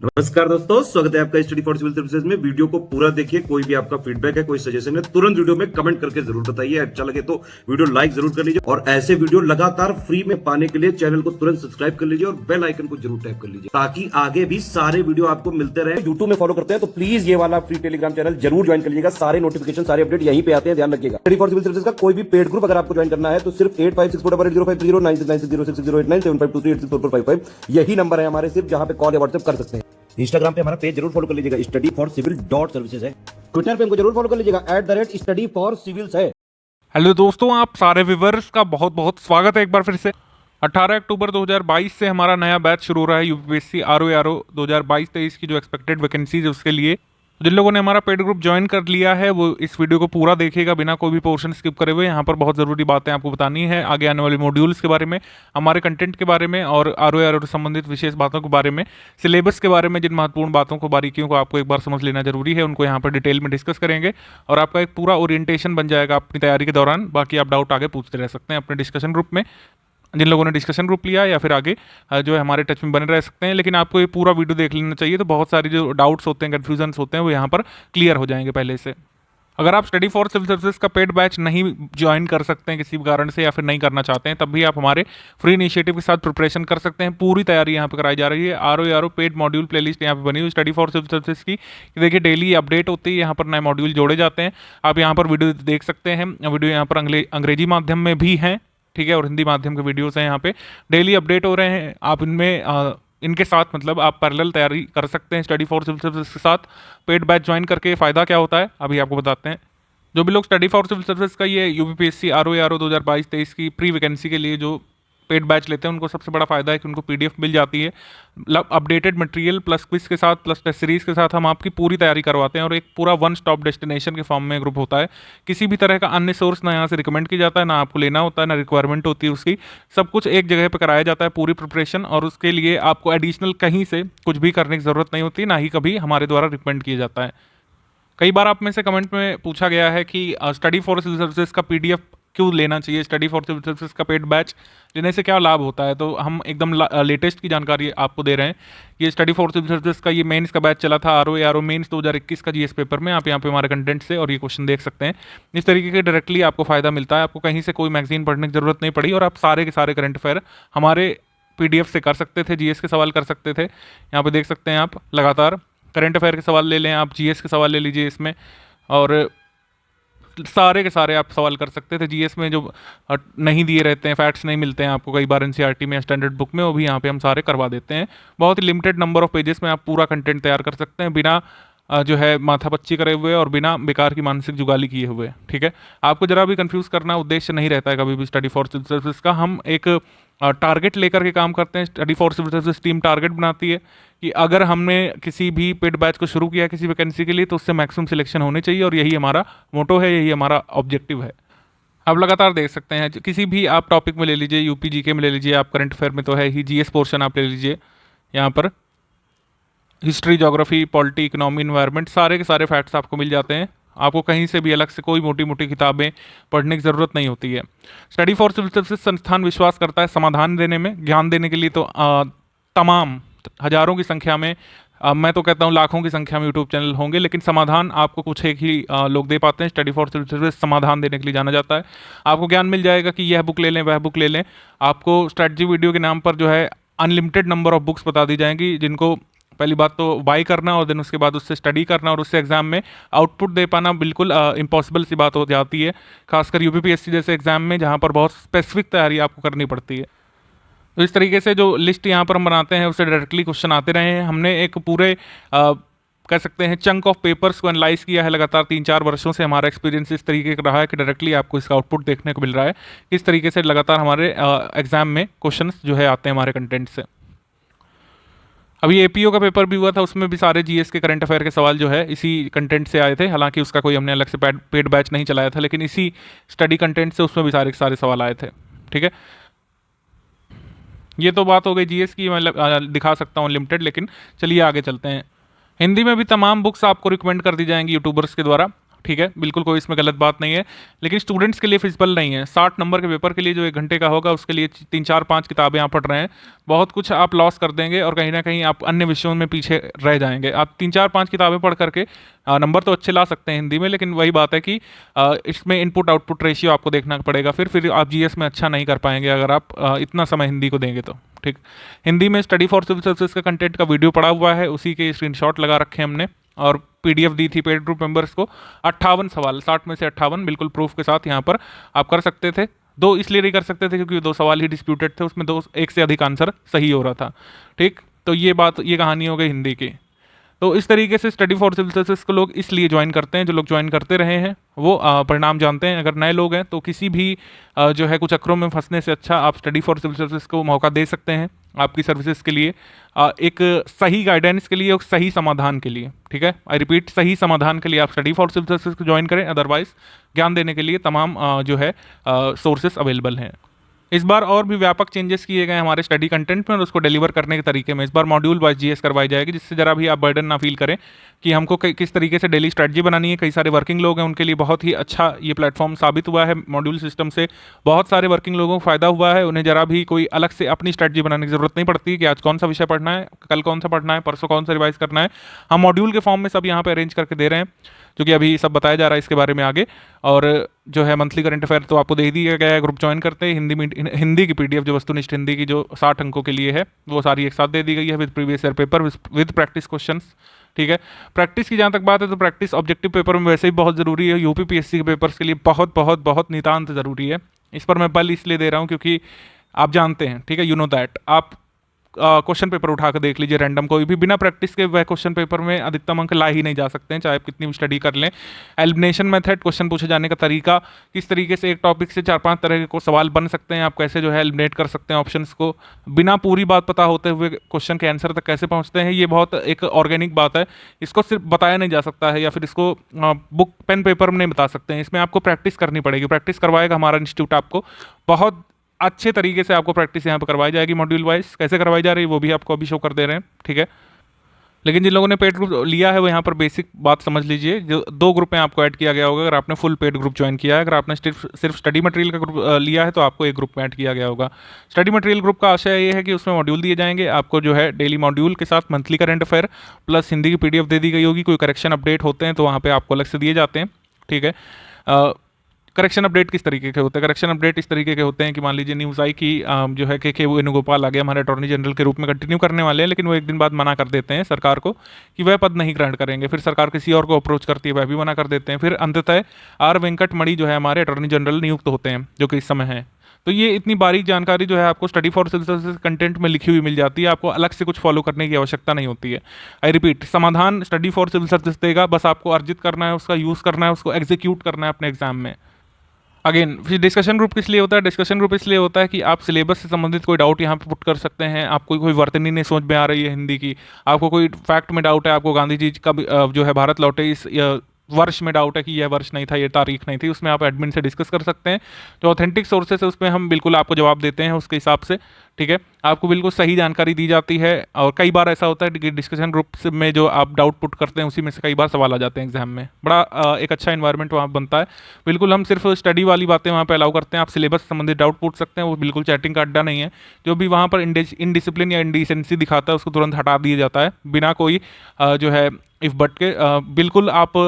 नमस्कार दोस्तों, स्वागत है आपका स्टडी फॉर सिविल सर्विसेज में। वीडियो को पूरा देखिए। कोई भी आपका फीडबैक है, कोई सजेशन है, तुरंत वीडियो में कमेंट करके जरूर बताइए। अच्छा लगे तो वीडियो लाइक जरूर कर लीजिए और ऐसे वीडियो लगातार फ्री में पाने के लिए चैनल को तुरंत सब्सक्राइब कर लीजिए और बेल आइकन को जरूर टैप कर लीजिए ताकि आगे भी सारे वीडियो आपको मिलते रहे। यूट्यूब में फॉलो करते हैं तो प्लीज ये वाला फ्री टेलीग्राम चैनल जरूर ज्वाइन कर लीजिएगा। सारे नोटिफिकेशन, सारे अपडेट यहीं पे आते हैं, ध्यान रखिएगा। स्टडी फॉर सिविल सर्विसेज का कोई भी पेड ग्रुप अगर आपको ज्वाइन करना है तो सिर्फ 856480560660897462360455 यही नंबर है हमारे, सिर्फ जहां पे कॉल या व्हाट्सएप कर सकते हैं। इंस्टाग्राम पे हमारा पेज जरूर फॉलो कर लीजिएगा, studyforcivil.services है। ट्विटर पे हमको जरूर फॉलो कर लीजिएगा, @studyforcivils है। हेलो दोस्तों, आप सारे व्यूवर्स का बहुत बहुत स्वागत है एक बार फिर से। 18 अक्टूबर 2022 से हमारा नया बैच शुरू हो रहा है यूपीएससी आरओ 2022-23 की जो एक्सपेक्टेड वैकेंसीज है उसके लिए। जिन लोगों ने हमारा पेड ग्रुप ज्वाइन कर लिया है वो इस वीडियो को पूरा देखेगा बिना कोई भी पोर्शन स्किप करे हुए। यहाँ पर बहुत ज़रूरी बातें आपको बतानी है आगे आने वाले मॉड्यूल्स के बारे में, हमारे कंटेंट के बारे में और आरओ से संबंधित विशेष बातों के बारे में, सिलेबस के बारे में। जिन महत्वपूर्ण बातों को, बारीकियों को आपको एक बार समझ लेना जरूरी है, उनको यहाँ पर डिटेल में डिस्कस करेंगे और आपका एक पूरा ओरिएंटेशन बन जाएगा अपनी तैयारी के दौरान। बाकी आप डाउट आगे पूछते रह सकते हैं अपने डिस्कशन ग्रुप में, जिन लोगों ने डिस्कशन ग्रुप लिया या फिर आगे जो है हमारे टच में बने रह सकते हैं। लेकिन आपको ये पूरा वीडियो देख लेना चाहिए, तो बहुत सारी जो डाउट्स होते हैं, कन्फ्यूजन्स होते हैं, वो यहाँ पर क्लियर हो जाएंगे पहले से। अगर आप स्टडी फॉर सिविल सर्विसेज का पेड बैच नहीं ज्वाइन कर सकते हैं किसी भी कारण से या फिर नहीं करना चाहते हैं, तब भी आप हमारे फ्री इनिशिएटिव के साथ प्रिपरेशन कर सकते हैं। पूरी तैयारी यहाँ पे कराई जा रही है। आरओ पेड मॉड्यूल प्लेलिस्ट यहाँ पे बनी हुई स्टडी फॉर सिविल सर्विसेज की। देखिए डेली अपडेट होती है, यहाँ पर नए मॉड्यूल जोड़े जाते हैं। आप यहाँ पर वीडियो देख सकते हैं। वीडियो यहाँ पर अंग्रेजी माध्यम में भी हैं, ठीक है, और हिंदी माध्यम के वीडियोस हैं। यहाँ पे डेली अपडेट हो रहे हैं। आप इनमें इनके साथ मतलब आप पैरेलल तैयारी कर सकते हैं स्टडी फॉर सिविल सर्विसेज के साथ। पेड बैच ज्वाइन करके फ़ायदा क्या होता है अभी आपको बताते हैं। जो भी लोग स्टडी फॉर सिविल सर्विसेज का ये यूपीएससी आरओ 2022-23 की प्री वैकेंसी के लिए जो पेड बैच लेते हैं, उनको सबसे बड़ा फायदा है कि उनको पीडीएफ मिल जाती है अपडेटेड मटेरियल प्लस क्विज के साथ प्लस टेस्ट सीरीज के साथ। हम आपकी पूरी तैयारी करवाते हैं और एक पूरा वन स्टॉप डेस्टिनेशन के फॉर्म में ग्रुप होता है। किसी भी तरह का अन्य सोर्स ना यहाँ से रिकमेंड किया जाता है, ना आपको लेना होता है, ना रिक्वायरमेंट होती है उसकी। सब कुछ एक जगह पर कराया जाता है पूरी प्रिपरेशन, और उसके लिए आपको एडिशनल कहीं से कुछ भी करने की ज़रूरत नहीं होती, ना ही कभी हमारे द्वारा रिकमेंड किया जाता है। कई बार आप में से कमेंट में पूछा गया है कि स्टडी फॉर सिविल सर्विसेज का पीडीएफ क्यों लेना चाहिए, स्टडी फॉर सिविल सर्विसेज का पेड बैच लेने से क्या लाभ होता है। तो हम एकदम लेटेस्ट की जानकारी आपको दे रहे हैं। ये स्टडी फॉर सिविल सर्विसेज का ये मेंस का बैच चला था आरओ मेंस 2021 का जीएस पेपर में। आप यहाँ पे हमारे कंटेंट से और ये क्वेश्चन देख सकते हैं। इस तरीके के डायरेक्टली आपको फायदा मिलता है। आपको कहीं से कोई मैगजीन पढ़ने की जरूरत नहीं पड़ी और आप सारे के सारे करंट अफेयर हमारे पीडीएफ से कर सकते थे। जीएस के सवाल कर सकते थे, यहाँ पे देख सकते हैं आप। लगातार करंट अफेयर के सवाल ले लें आप, जीएस के सवाल ले लीजिए इसमें, और सारे के सारे आप सवाल कर सकते थे। जीएस में जो नहीं दिए रहते हैं, फैक्ट्स नहीं मिलते हैं आपको कई बार एनसीईआरटी में या स्टैंडर्ड बुक में, वो भी यहाँ पे हम सारे करवा देते हैं। बहुत ही लिमिटेड नंबर ऑफ पेजेस में आप पूरा कंटेंट तैयार कर सकते हैं, बिना जो है माथापच्ची करे हुए और बिना बेकार की मानसिक जुगाली किए हुए। ठीक है, आपको जरा भी कंफ्यूज करना उद्देश्य नहीं रहता है कभी भी स्टडी फॉर सिविल सर्विसेज का। हम एक टारगेट लेकर के काम करते हैं। Study for Civil Services team target बनाती है कि अगर हमने किसी भी पेड बैच को शुरू किया किसी वैकेंसी के लिए तो उससे मैक्सिमम सिलेक्शन होने चाहिए, और यही हमारा मोटो है, यही हमारा ऑब्जेक्टिव है। आप लगातार देख सकते हैं, किसी भी आप टॉपिक में ले लीजिए, यूपी जीके में ले लीजिए, आप करंट अफेयर में तो है ही, जीएस पोर्शन आप ले लीजिए, यहाँ पर history, geography, polity, economy, environment, सारे के सारे फैक्ट्स आपको मिल जाते हैं। आपको कहीं से भी अलग से कोई मोटी मोटी किताबें पढ़ने की ज़रूरत नहीं होती है। स्टडी फॉर सिविल सर्विसेज संस्थान विश्वास करता है समाधान देने में, ज्ञान देने के लिए तो तमाम हज़ारों की संख्या में, मैं तो कहता हूँ लाखों की संख्या में यूट्यूब चैनल होंगे, लेकिन समाधान आपको कुछ एक ही लोग दे पाते हैं। स्टडी फॉर सिविल सर्विसेज समाधान देने के लिए जाना जाता है। आपको ज्ञान मिल जाएगा कि यह बुक ले लें, वह बुक ले लें। आपको स्ट्रैटेजी वीडियो के नाम पर जो है अनलिमिटेड नंबर ऑफ बुक्स बता दी जाएंगी, जिनको पहली बात तो बाई करना और देन उसके बाद उससे स्टडी करना और उससे एग्जाम में आउटपुट दे पाना बिल्कुल इम्पॉसिबल सी बात हो जाती है, खासकर यूपीपीएससी जैसे एग्जाम में जहाँ पर बहुत स्पेसिफिक तैयारी आपको करनी पड़ती है। तो इस तरीके से जो लिस्ट यहाँ पर हम बनाते हैं उससे डायरेक्टली क्वेश्चन आते रहे हैं। हमने एक पूरे कह सकते हैं चंक ऑफ पेपर्स को एनालाइज किया है लगातार 3-4 वर्षों से। हमारा एक्सपीरियंस इस तरीके का रहा है कि डायरेक्टली आपको इसका आउटपुट देखने को मिल रहा है, किस तरीके से लगातार हमारे एग्जाम में क्वेश्चन जो है आते हैं हमारे कंटेंट से। अभी एपीओ का पेपर भी हुआ था, उसमें भी सारे जीएस के करंट अफेयर के सवाल जो है इसी कंटेंट से आए थे। हालांकि उसका कोई हमने अलग से पेड बैच नहीं चलाया था, लेकिन इसी स्टडी कंटेंट से उसमें भी सारे के सारे सवाल आए थे। ठीक है, ये तो बात हो गई जीएस की, मैं दिखा सकता हूँ लिमिटेड, लेकिन चलिए आगे चलते हैं। हिंदी में भी तमाम बुक्स आपको रिकमेंड कर दी जाएंगी यूट्यूबर्स के द्वारा। ठीक है, बिल्कुल कोई इसमें गलत बात नहीं है, लेकिन स्टूडेंट्स के लिए फिजिबल नहीं है। 60 नंबर के पेपर के लिए जो 1 घंटे का होगा उसके लिए 3-4-5 किताबें आप पढ़ रहे हैं, बहुत कुछ आप लॉस कर देंगे और कहीं ना कहीं आप अन्य विषयों में पीछे रह जाएंगे। आप 3-4-5 किताबें पढ़ करके नंबर तो अच्छे ला सकते हैं हिंदी में, लेकिन वही बात है कि इसमें इनपुट आउटपुट रेशियो आपको देखना पड़ेगा, फिर आप जीएस में अच्छा नहीं कर पाएंगे अगर आप इतना समय हिंदी को देंगे तो। ठीक, हिंदी में स्टडी फॉर सिविल सर्विसेज का कंटेंट का वीडियो पड़ा हुआ है, उसी के स्क्रीनशॉट लगा रखे हैं हमने और पीडीएफ दी थी पेड ग्रुप मेंबर्स को। 58 सवाल, 60 में से 58 बिल्कुल प्रूफ के साथ यहाँ पर आप कर सकते थे। 2 इसलिए नहीं कर सकते थे क्योंकि 2 सवाल ही डिस्प्यूटेड थे, उसमें 1 से अधिक आंसर सही हो रहा था। ठीक, तो ये कहानी हो गई हिंदी की। तो इस तरीके से स्टडी फॉर सिविल सर्विसेज को लोग इसलिए ज्वाइन करते हैं, जो लोग ज्वाइन करते रहे हैं वो परिणाम जानते हैं। अगर नए लोग हैं तो किसी भी जो है कुछ चक्रों में फंसने से अच्छा आप स्टडी फॉर सिविल सर्विसेज को मौका दे सकते हैं आपकी सर्विसेज के लिए, एक सही गाइडेंस के लिए और सही समाधान के लिए। ठीक है, आई रिपीट, सही समाधान के लिए आप स्टडी फॉर सिविल सर्विसेज को ज्वाइन करें, अदरवाइज ज्ञान देने के लिए तमाम जो है सोर्सेस अवेलेबल हैं। इस बार और भी व्यापक चेंजेस किए गए हमारे स्टडी कंटेंट में और उसको डिलीवर करने के तरीके में। इस बार मॉड्यूल वाइज जीएस करवाई जाएगी, जिससे जरा भी आप बर्डन ना फील करें कि हमको किस तरीके से डेली स्ट्रेटजी बनानी है। कई सारे वर्किंग लोग हैं, उनके लिए बहुत ही अच्छा ये प्लेटफॉर्म साबित हुआ है। मॉड्यूल सिस्टम से बहुत सारे वर्किंग लोगों को फायदा हुआ है, उन्हें जरा भी कोई अलग से अपनी स्ट्रेटजी बनाने की जरूरत नहीं पड़ती कि आज कौन सा विषय पढ़ना है, कल कौन सा पढ़ना है, परसों कौन सा रिवाइज करना है। हम मॉड्यूल के फॉर्म में सब यहाँ पे अरेंज करके दे रहे हैं, क्योंकि अभी सब बताया जा रहा है इसके बारे में आगे। और जो है मंथली करंट अफेयर तो आपको दे दिया गया है, ग्रुप ज्वाइन करते हैं। हिंदी की पीडीएफ जो वस्तुनिष्ठ हिंदी की जो 60 अंकों के लिए है वो सारी एक साथ दे दी गई है with previous year paper with practice questions. ठीक है, प्रैक्टिस की जहाँ तक बात है तो प्रैक्टिस ऑब्जेक्टिव पेपर में वैसे ही बहुत ज़रूरी है, यूपीपीएससी के पेपर्स के लिए बहुत बहुत बहुत नितांत ज़रूरी है। इस पर मैं बल इसलिए दे रहा हूँ क्योंकि आप जानते हैं, ठीक है, यू नो दैट, आप क्वेश्चन पेपर उठा कर देख लीजिए रैंडम, कोई भी बिना प्रैक्टिस के वह क्वेश्चन पेपर में अधिकतम अंक ला ही नहीं जा सकते हैं, चाहे आप कितनी भी स्टडी कर लें। एलिमिनेशन मेथड, क्वेश्चन पूछे जाने का तरीका, किस तरीके से एक टॉपिक से 4-5 तरह के सवाल बन सकते हैं, आप कैसे जो है एलिमिनेट कर सकते हैं ऑप्शंस को, बिना पूरी बात पता होते हुए क्वेश्चन के आंसर तक कैसे पहुंचते हैं, ये बहुत एक ऑर्गेनिक बात है। इसको सिर्फ बताया नहीं जा सकता है या फिर इसको बुक पेन पेपर में नहीं बता सकते हैं, इसमें आपको प्रैक्टिस करनी पड़ेगी। प्रैक्टिस करवाएगा हमारा इंस्टीट्यूट, आपको बहुत अच्छे तरीके से आपको प्रैक्टिस यहाँ पर करवाई जाएगी। मॉड्यूल वाइज कैसे करवाई जा रही है वो भी आपको अभी शो कर दे रहे हैं। ठीक है, लेकिन जिन लोगों ने पेड ग्रुप लिया है वो यहाँ पर बेसिक बात समझ लीजिए, जो 2 ग्रुप में आपको ऐड किया गया होगा अगर आपने फुल पेड ग्रुप ज्वाइन किया है। अगर आपने सिर्फ स्टडी मटेरियल का ग्रुप लिया है तो आपको एक ग्रुप में ऐड किया गया होगा। स्टडी मटेरियल ग्रुप का आशय ये है कि उसमें मॉड्यूल दिए जाएंगे आपको, जो है डेली मॉड्यूल के साथ monthly current affair plus Hindi की पीडीएफ दे दी गई होगी। कोई करेक्शन अपडेट होते हैं तो वहाँ पर आपको अलग से दिए जाते हैं। ठीक है, करेक्शन अपडेट किस तरीके के होते हैं? करेक्शन अपडेट इस तरीके के होते हैं कि मान लीजिए न्यूज़ आई कि जो है के वेणुगोपाल आगे हमारे अटॉर्नी जनरल के रूप में कंटिन्यू करने वाले हैं, लेकिन वो एक दिन बाद मना कर देते हैं सरकार को कि वह पद नहीं ग्रहण करेंगे। फिर सरकार किसी और को अप्रोच करती है, वह भी मना कर देते हैं। फिर अंततः आर वेंकट मणि जो है हमारे अटॉर्नी जनरल नियुक्त होते हैं, जो कि इस समय हैं। तो ये इतनी बारीक जानकारी जो है आपको Study for Civil Services content में लिखी हुई मिल जाती है, आपको अलग से कुछ फॉलो करने की आवश्यकता नहीं होती है। आई रिपीट, समाधान स्टडी फॉर सिविल सर्विसेज देगा, बस आपको अर्जित करना है, उसका यूज़ करना है, उसको एग्जीक्यूट करना है अपने एग्जाम में। अगेन, फिर डिस्कशन ग्रुप किस लिए होता है? डिस्कशन ग्रुप इसलिए होता है कि आप सिलेबस से संबंधित कोई डाउट यहाँ पे पुट कर सकते हैं। आपको कोई वर्तनी नहीं समझ में आ रही है हिंदी की, आपको कोई फैक्ट में डाउट है, आपको गांधी जी का जो है भारत लौटे इस वर्ष में डाउट है कि यह वर्ष नहीं था, ये तारीख नहीं थी, उसमें आप एडमिन से डिस्कस कर सकते हैं। जो ऑथेंटिक सोर्सेस है उसमें हम बिल्कुल आपको जवाब देते हैं उसके हिसाब से। ठीक है, आपको बिल्कुल सही जानकारी दी जाती है। और कई बार ऐसा होता है कि डिस्कशन ग्रुप में जो आप डाउट पुट करते हैं उसी में से कई बार सवाल आ जाते हैं एग्जाम में। बड़ा एक अच्छा इन्वायरमेंट वहाँ बनता है। बिल्कुल हम सिर्फ स्टडी वाली बातें वहाँ पे अलाउ करते हैं, आप सिलेबस से संबंधित डाउट पूछ सकते हैं, वो बिल्कुल चैटिंग का अड्डा नहीं है। जो भी वहाँ पर इनडिसिप्लिन या इंडिसेंसी दिखाता है उसको तुरंत हटा दिया जाता है बिना कोई जो है इफ बट के। बिल्कुल आप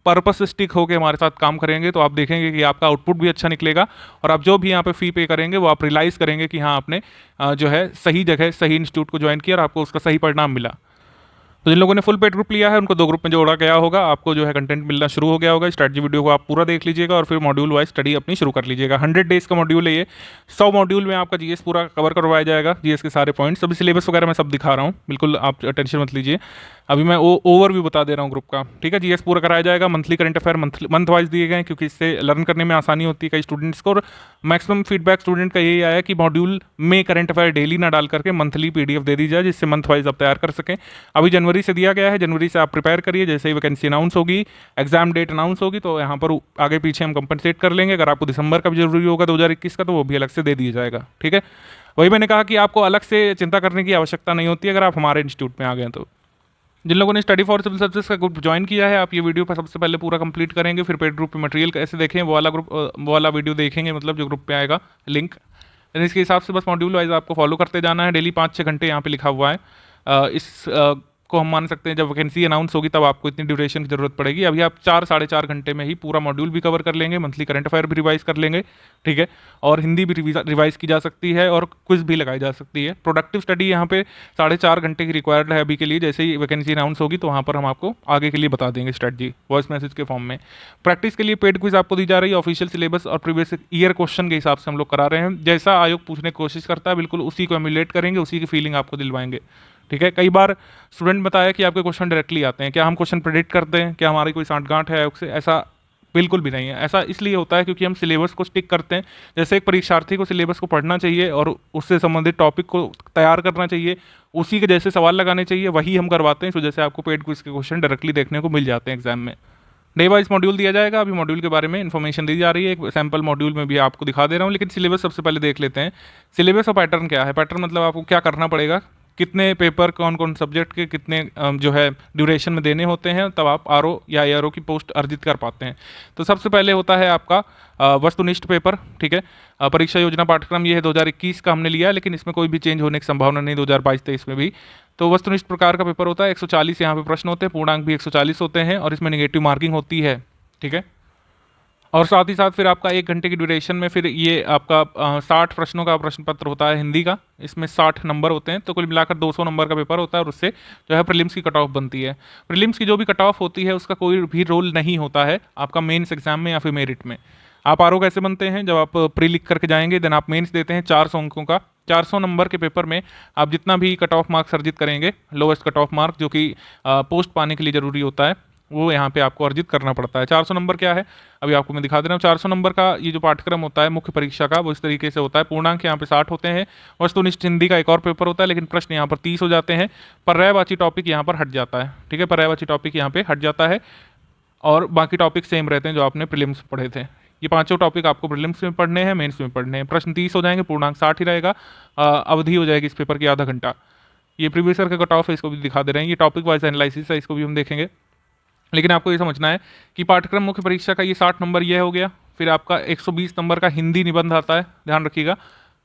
पर्पस स्टिक होकर हमारे साथ काम करेंगे तो आप देखेंगे कि आपका आउटपुट भी अच्छा निकलेगा और आप जो भी यहाँ पे फी पे करेंगे वो आप रियलाइज़ करेंगे कि हाँ आपने जो है सही जगह सही इंस्टीट्यूट को ज्वाइन किया और आपको उसका सही परिणाम मिला। तो जिन लोगों ने फुल पेड ग्रुप लिया है उनको 2 ग्रुप में जोड़ा गया होगा, आपको जो है कंटेंट मिलना शुरू हो गया होगा। स्ट्रेटजी वीडियो को आप पूरा देख लीजिएगा और फिर मॉड्यूल वाइज स्टडी अपनी शुरू कर लीजिएगा। 100 डेज का मॉड्यूल है ये, 100 मॉड्यूल में आपका जीएस पूरा कवर करवाया जाएगा। जीएस के सारे पॉइंट्स, अभी सिलेबस वगैरह मैं सब दिखा रहा हूँ, बिल्कुल आप टेंशन मत लीजिए। अभी मैं ओवरव्यू बता दे रहा हूँ ग्रुप का। ठीक है, जीएस पूरा कराया जाएगा। Monthly current affair month wise दिए गए हैं क्योंकि इससे लर्न करने में आसानी होती है कई स्टूडेंट्स को। और मैक्सिमम फीडबैक स्टूडेंट का यही आया कि मॉड्यूल में करंट अफेयर डेली ना डाल करके मंथली पीडीएफ दे दी जाए, जिससे मंथ वाइज आप तैयार कर सकें। अभी जनवरी से दिया गया है, जनवरी से आप प्रिपेयर करिए। जैसे ही वैकेंसी अनाउंस होगी, एग्जाम डेट अनाउंस होगी तो यहाँ पर आगे पीछे हम कंपनसेट कर लेंगे। अगर आपको दिसंबर का भी जरूरी होगा 2021 का तो वो भी अलग से दे दिया जाएगा। ठीक है, वही मैंने कहा कि आपको अलग से चिंता करने की आवश्यकता नहीं होती अगर आप हमारे इंस्टीट्यूट में आ गए तो। जिन लोगों ने स्टडी फॉर सिविल सर्विसेज का ग्रुप ज्वाइन किया है, आप ये वीडियो पर सबसे पहले पूरा कंप्लीट करेंगे, फिर पेड ग्रुप पे मटेरियल कैसे देखें वो वाला ग्रुप वो वाला वीडियो देखेंगे, मतलब जो ग्रुप पे आएगा लिंक। इसके हिसाब से बस मॉड्यूल वाइज आपको फॉलो करते जाना है। डेली 5-6 घंटे यहाँ पे लिखा हुआ है। इस को हम मान सकते हैं जब वैकेंसी अनाउंस होगी तब आपको इतनी ड्यूरेशन की जरूरत पड़ेगी। अभी आप 4-4.5 घंटे में ही पूरा मॉड्यूल भी कवर कर लेंगे, मंथली करंट अफेयर भी रिवाइज कर लेंगे, ठीक है। और हिंदी भी रिवाइज की जा सकती है और क्विज भी लगाई जा सकती है। प्रोडक्टिव स्टडी यहाँ पे 4.5 घंटे की रिक्वायर्ड है अभी के लिए। जैसे ही वैकेंसी अनाउंस होगी तो वहाँ पर हम आपको आगे के लिए बता देंगे स्ट्रेटजी वॉइस मैसेज के फॉर्म में। प्रैक्टिस के लिए पेड क्विज आपको दी जा रही है, ऑफिशियल सिलेबस और प्रीवियस ईयर क्वेश्चन के हिसाब से हम लोग करा रहे हैं। जैसा आयोग पूछने की कोशिश करता है बिल्कुल उसी को एमुलेट करेंगे, उसी की फीलिंग आपको दिलवाएंगे, ठीक है। कई बार स्टूडेंट बताया कि आपके क्वेश्चन डायरेक्टली आते हैं, क्या हम क्वेश्चन प्रेडिक्ट करते हैं, क्या हमारी कोई सांठगांठ है उससे? ऐसा बिल्कुल भी नहीं है। ऐसा इसलिए होता है क्योंकि हम सिलेबस को स्टिक करते हैं। जैसे एक परीक्षार्थी को सिलेबस को पढ़ना चाहिए और उससे संबंधित टॉपिक को तैयार करना चाहिए, उसी के जैसे सवाल लगाने चाहिए, वही हम करवाते हैं। इस वजह से आपको पेड क्विज के क्वेश्चन डायरेक्टली देखने को मिल जाते हैं एग्जाम में। डे वाइज मॉड्यूल दिया जाएगा। अभी मॉड्यूल के बारे में इन्फॉर्मेशन दी जा रही है, एक सैम्पल मॉड्यूल में भी आपको दिखा दे रहा हूँ, लेकिन सिलेबस सबसे पहले देख लेते हैं। सिलेबस और पैटर्न क्या है? पैटर्न मतलब आपको क्या करना पड़ेगा, कितने पेपर कौन कौन सब्जेक्ट के कितने जो है ड्यूरेशन में देने होते हैं, तब आप आरओ या एआरओ की पोस्ट अर्जित कर पाते हैं। तो सबसे पहले होता है आपका वस्तुनिष्ठ पेपर, ठीक है। परीक्षा योजना पाठ्यक्रम ये है 2021 का हमने लिया है, लेकिन इसमें कोई भी चेंज होने की संभावना नहीं 2022-23 में भी। तो वस्तुनिष्ठ प्रकार का पेपर होता है। 140 यहाँ पे प्रश्न होते हैं, पूर्णांक भी 140 होते हैं और इसमें नेगेटिव मार्किंग होती है, ठीक है। और साथ ही साथ फिर आपका 1 घंटे की ड्यूरेशन में फिर ये आपका 60 प्रश्नों का प्रश्न पत्र होता है हिंदी का। इसमें 60 नंबर होते हैं, तो कुल मिलाकर 200 नंबर का पेपर होता है और उससे जो है प्रीलिम्स की कट ऑफ बनती है। प्रीलिम्स की जो भी कट ऑफ होती है उसका कोई भी रोल नहीं होता है आपका मेंस एग्जाम में या फिर मेरिट में। आप आरओ कैसे बनते हैं? जब आप प्री लिख करके जाएंगे देन आप मेंस देते हैं 400 अंकों का। 400 नंबर के पेपर में आप जितना भी कट ऑफ मार्क्स अर्जित करेंगे, लोएस्ट कट ऑफ मार्क जो कि पोस्ट पाने के लिए ज़रूरी होता है, वो यहाँ पे आपको अर्जित करना पड़ता है। 400 नंबर क्या है अभी आपको मैं दिखा दे रहा हूँ। 400 नंबर का ये जो पाठ्यक्रम होता है मुख्य परीक्षा का, वो इस तरीके से होता है। पूर्णांक यहाँ पे 60 होते हैं। वस्तुनिष्ठ हिंदी का एक और पेपर होता है, लेकिन प्रश्न यहाँ पर 30 हो जाते हैं। पर्यायवाची टॉपिक यहाँ पर हट जाता है, ठीक है। पर्यायवाची टॉपिक यहाँ पे हट जाता है और बाकी टॉपिक सेम रहते हैं जो आपने प्रीलिम्स में पढ़े थे। ये पांचों टॉपिक आपको प्रीलिम्स में पढ़ने हैं, मेंस में पढ़ने हैं। प्रश्न 30 हो जाएंगे, पूर्णांक 60 ही रहेगा। अवधि हो जाएगी इस पेपर की आधा घंटा। ये प्रीवियस ईयर का कट ऑफ है, इसको भी दिखा दे रहे हैं। ये टॉपिक वाइज एनालिसिस है, इसको भी हम देखेंगे। लेकिन आपको ये समझना है कि पाठ्यक्रम मुख्य परीक्षा का ये 60 नंबर ये हो गया। फिर आपका 120 नंबर का हिंदी निबंध आता है, ध्यान रखिएगा।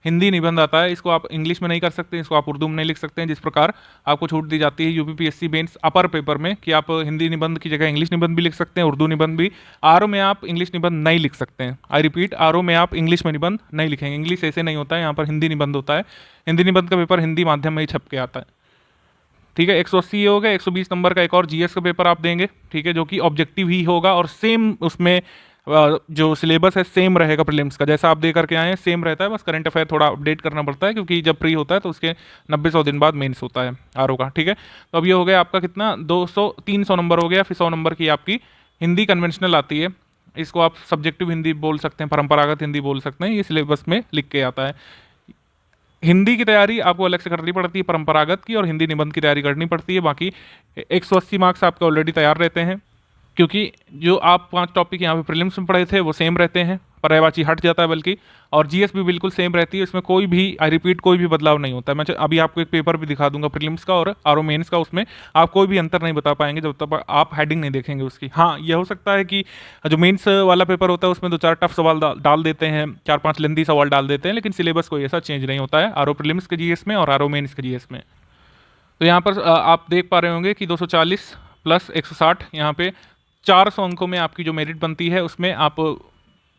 हिंदी निबंध आता है, इसको आप इंग्लिश में नहीं कर सकते, इसको आप उर्दू में नहीं लिख सकते हैं। जिस प्रकार आपको छूट दी जाती है यूपीपीएससी मेंस अपर पेपर में कि आप हिंदी निबंध की जगह इंग्लिश निबंध भी लिख सकते हैं, उर्दू निबंध भी। आरओ में आप इंग्लिश निबंध नहीं लिख सकते हैं। आई रिपीट, आरओ में आप इंग्लिश में निबंध नहीं लिखेंगे। इंग्लिश ऐसे नहीं होता है, यहाँ पर हिंदी निबंध होता है। हिंदी निबंध का पेपर हिंदी माध्यम में ही छप के आता है, ठीक है। 180 ये हो गया। 120 नंबर का एक और जीएस का पेपर आप देंगे, ठीक है, जो कि ऑब्जेक्टिव ही होगा और सेम उसमें जो सिलेबस है सेम रहेगा प्रीलिम्स का। जैसा आप दे करके आए हैं सेम रहता है, बस करंट अफेयर थोड़ा अपडेट करना पड़ता है क्योंकि जब प्री होता है तो उसके 90-100 दिन बाद मेंस होता है आरओ का, ठीक है। तो अब ये हो गया आपका कितना 300 नंबर हो गया। फिर 100 नंबर की आपकी हिंदी कन्वेंशनल आती है। इसको आप सब्जेक्टिव हिंदी बोल सकते हैं, परंपरागत हिंदी बोल सकते हैं। ये सिलेबस में लिख के आता है। हिंदी की तैयारी आपको अलग से करनी पड़ती है, परंपरागत की और हिंदी निबंध की तैयारी करनी पड़ती है। बाकी 180 मार्क्स आपके ऑलरेडी तैयार रहते हैं क्योंकि जो आप 5 टॉपिक यहाँ पे प्रीलिम्स में पढ़े थे वो सेम रहते हैं। पर्यायवाची हट जाता है बल्कि, और जीएस भी बिल्कुल सेम रहती है। इसमें कोई भी आई रिपीट कोई भी बदलाव नहीं होता है। मैं अभी आपको एक पेपर भी दिखा दूंगा प्रीलिम्स का और आरओ मेंस का, उसमें आप कोई भी अंतर नहीं बता पाएंगे जब तक आप हेडिंग नहीं देखेंगे उसकी। हाँ, यह हो सकता है कि जो मेंस वाला पेपर होता है उसमें 2-4 टफ सवाल डाल देते हैं, 4-5 लेंथी सवाल डाल देते हैं, लेकिन सिलेबस कोई ऐसा चेंज नहीं होता है आरओ प्रीलिम्स के जीएस में और आरओ मेंस के जीएस में। तो यहाँ पर आप देख पा रहे होंगे कि 240 प्लस 160 यहाँ पे 400 अंकों में आपकी जो मेरिट बनती है उसमें आप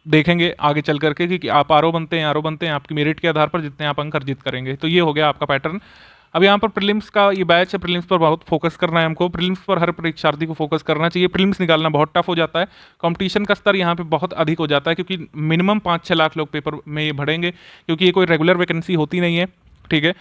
देखेंगे आगे चल करके कि आप आरओ बनते हैं आपकी मेरिट के आधार पर जितने आप अंक अर्जित करेंगे। तो ये हो गया आपका पैटर्न। अब यहाँ पर प्रीलिम्स का ये बैच है, प्रीलिम्स पर बहुत फोकस करना है हमको। प्रीलिम्स पर हर परीक्षार्थी को फोकस करना चाहिए। प्रीलिम्स निकालना बहुत टफ हो जाता है, कंपटीशन का स्तर यहाँ पे बहुत अधिक हो जाता है क्योंकि मिनिमम 5-6 लाख लोग पेपर में ये भरेंगे क्योंकि ये कोई रेगुलर वैकेंसी होती नहीं है, ठीक है।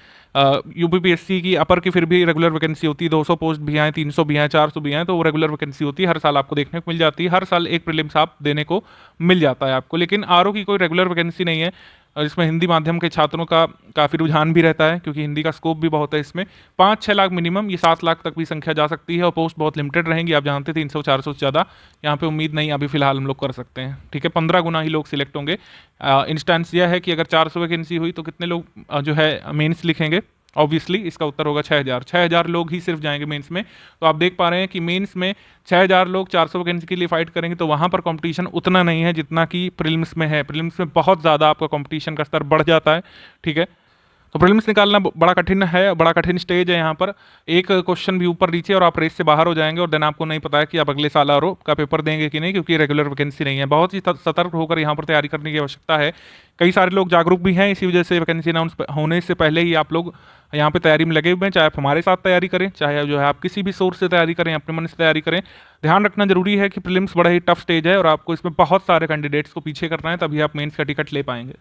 यूपीपीएससी की अपर की फिर भी रेगुलर वैकेंसी होती है, 200 पोस्ट भी आए, 300 भी आए, 400 भी आए, तो वो रेगुलर वैकेंसी होती है, हर साल आपको देखने को मिल जाती है। हर साल एक प्रीलिम्स आप देने को मिल जाता है आपको। लेकिन आरओ की कोई रेगुलर वैकेंसी नहीं है और इसमें हिंदी माध्यम के छात्रों का काफ़ी रुझान भी रहता है क्योंकि हिंदी का स्कोप भी बहुत है इसमें। 5-6 लाख मिनिमम, ये 7 लाख तक भी संख्या जा सकती है और पोस्ट बहुत लिमिटेड रहेंगी। आप जानते हैं 300-400 से ज़्यादा यहाँ पे उम्मीद नहीं अभी फिलहाल हम लोग कर सकते हैं, ठीक है। 15 गुना ही लोग सिलेक्ट होंगे। इंस्टेंस यह है कि अगर 400 वैकेंसी हुई तो कितने लोग जो है मेंस लिखेंगे, ऑब्वियसली इसका उत्तर होगा 6,000। 6,000 लोग ही सिर्फ जाएंगे मेंस में। तो आप देख पा रहे हैं कि मेंस में 6,000 लोग 400 वैकेंसी के लिए फाइट करेंगे, तो वहाँ पर कंपटीशन उतना नहीं है जितना कि प्रीलिम्स में है। प्रीलिम्स में बहुत ज़्यादा आपका कंपटीशन का स्तर बढ़ जाता है, ठीक है। तो प्रीलिम्स निकालना बड़ा कठिन है, बड़ा कठिन स्टेज है। यहाँ पर एक क्वेश्चन भी ऊपर नीचे और आप रेस से बाहर हो जाएंगे, और देन आपको नहीं पता है कि आप अगले साल आरओ का पेपर देंगे कि नहीं, क्योंकि रेगुलर वैकेंसी नहीं है। बहुत ही सतर्क होकर यहाँ पर तैयारी करने की आवश्यकता है। कई सारे लोग जागरूक भी हैं, इसी वजह से वैकेंसी अनाउंस होने से पहले ही आप लोग यहाँ पे तैयारी में लगे हुए हैं। चाहे आप हमारे साथ तैयारी करें, चाहे जो है आप किसी भी सोर्स से तैयारी करें, अपने मन से तैयारी करें, ध्यान रखना जरूरी है कि प्रीलिम्स बड़ा ही टफ स्टेज है और आपको इसमें बहुत सारे कैंडिडेट्स को पीछे करना है, तभी आप मेंस का टिकट ले पाएंगे।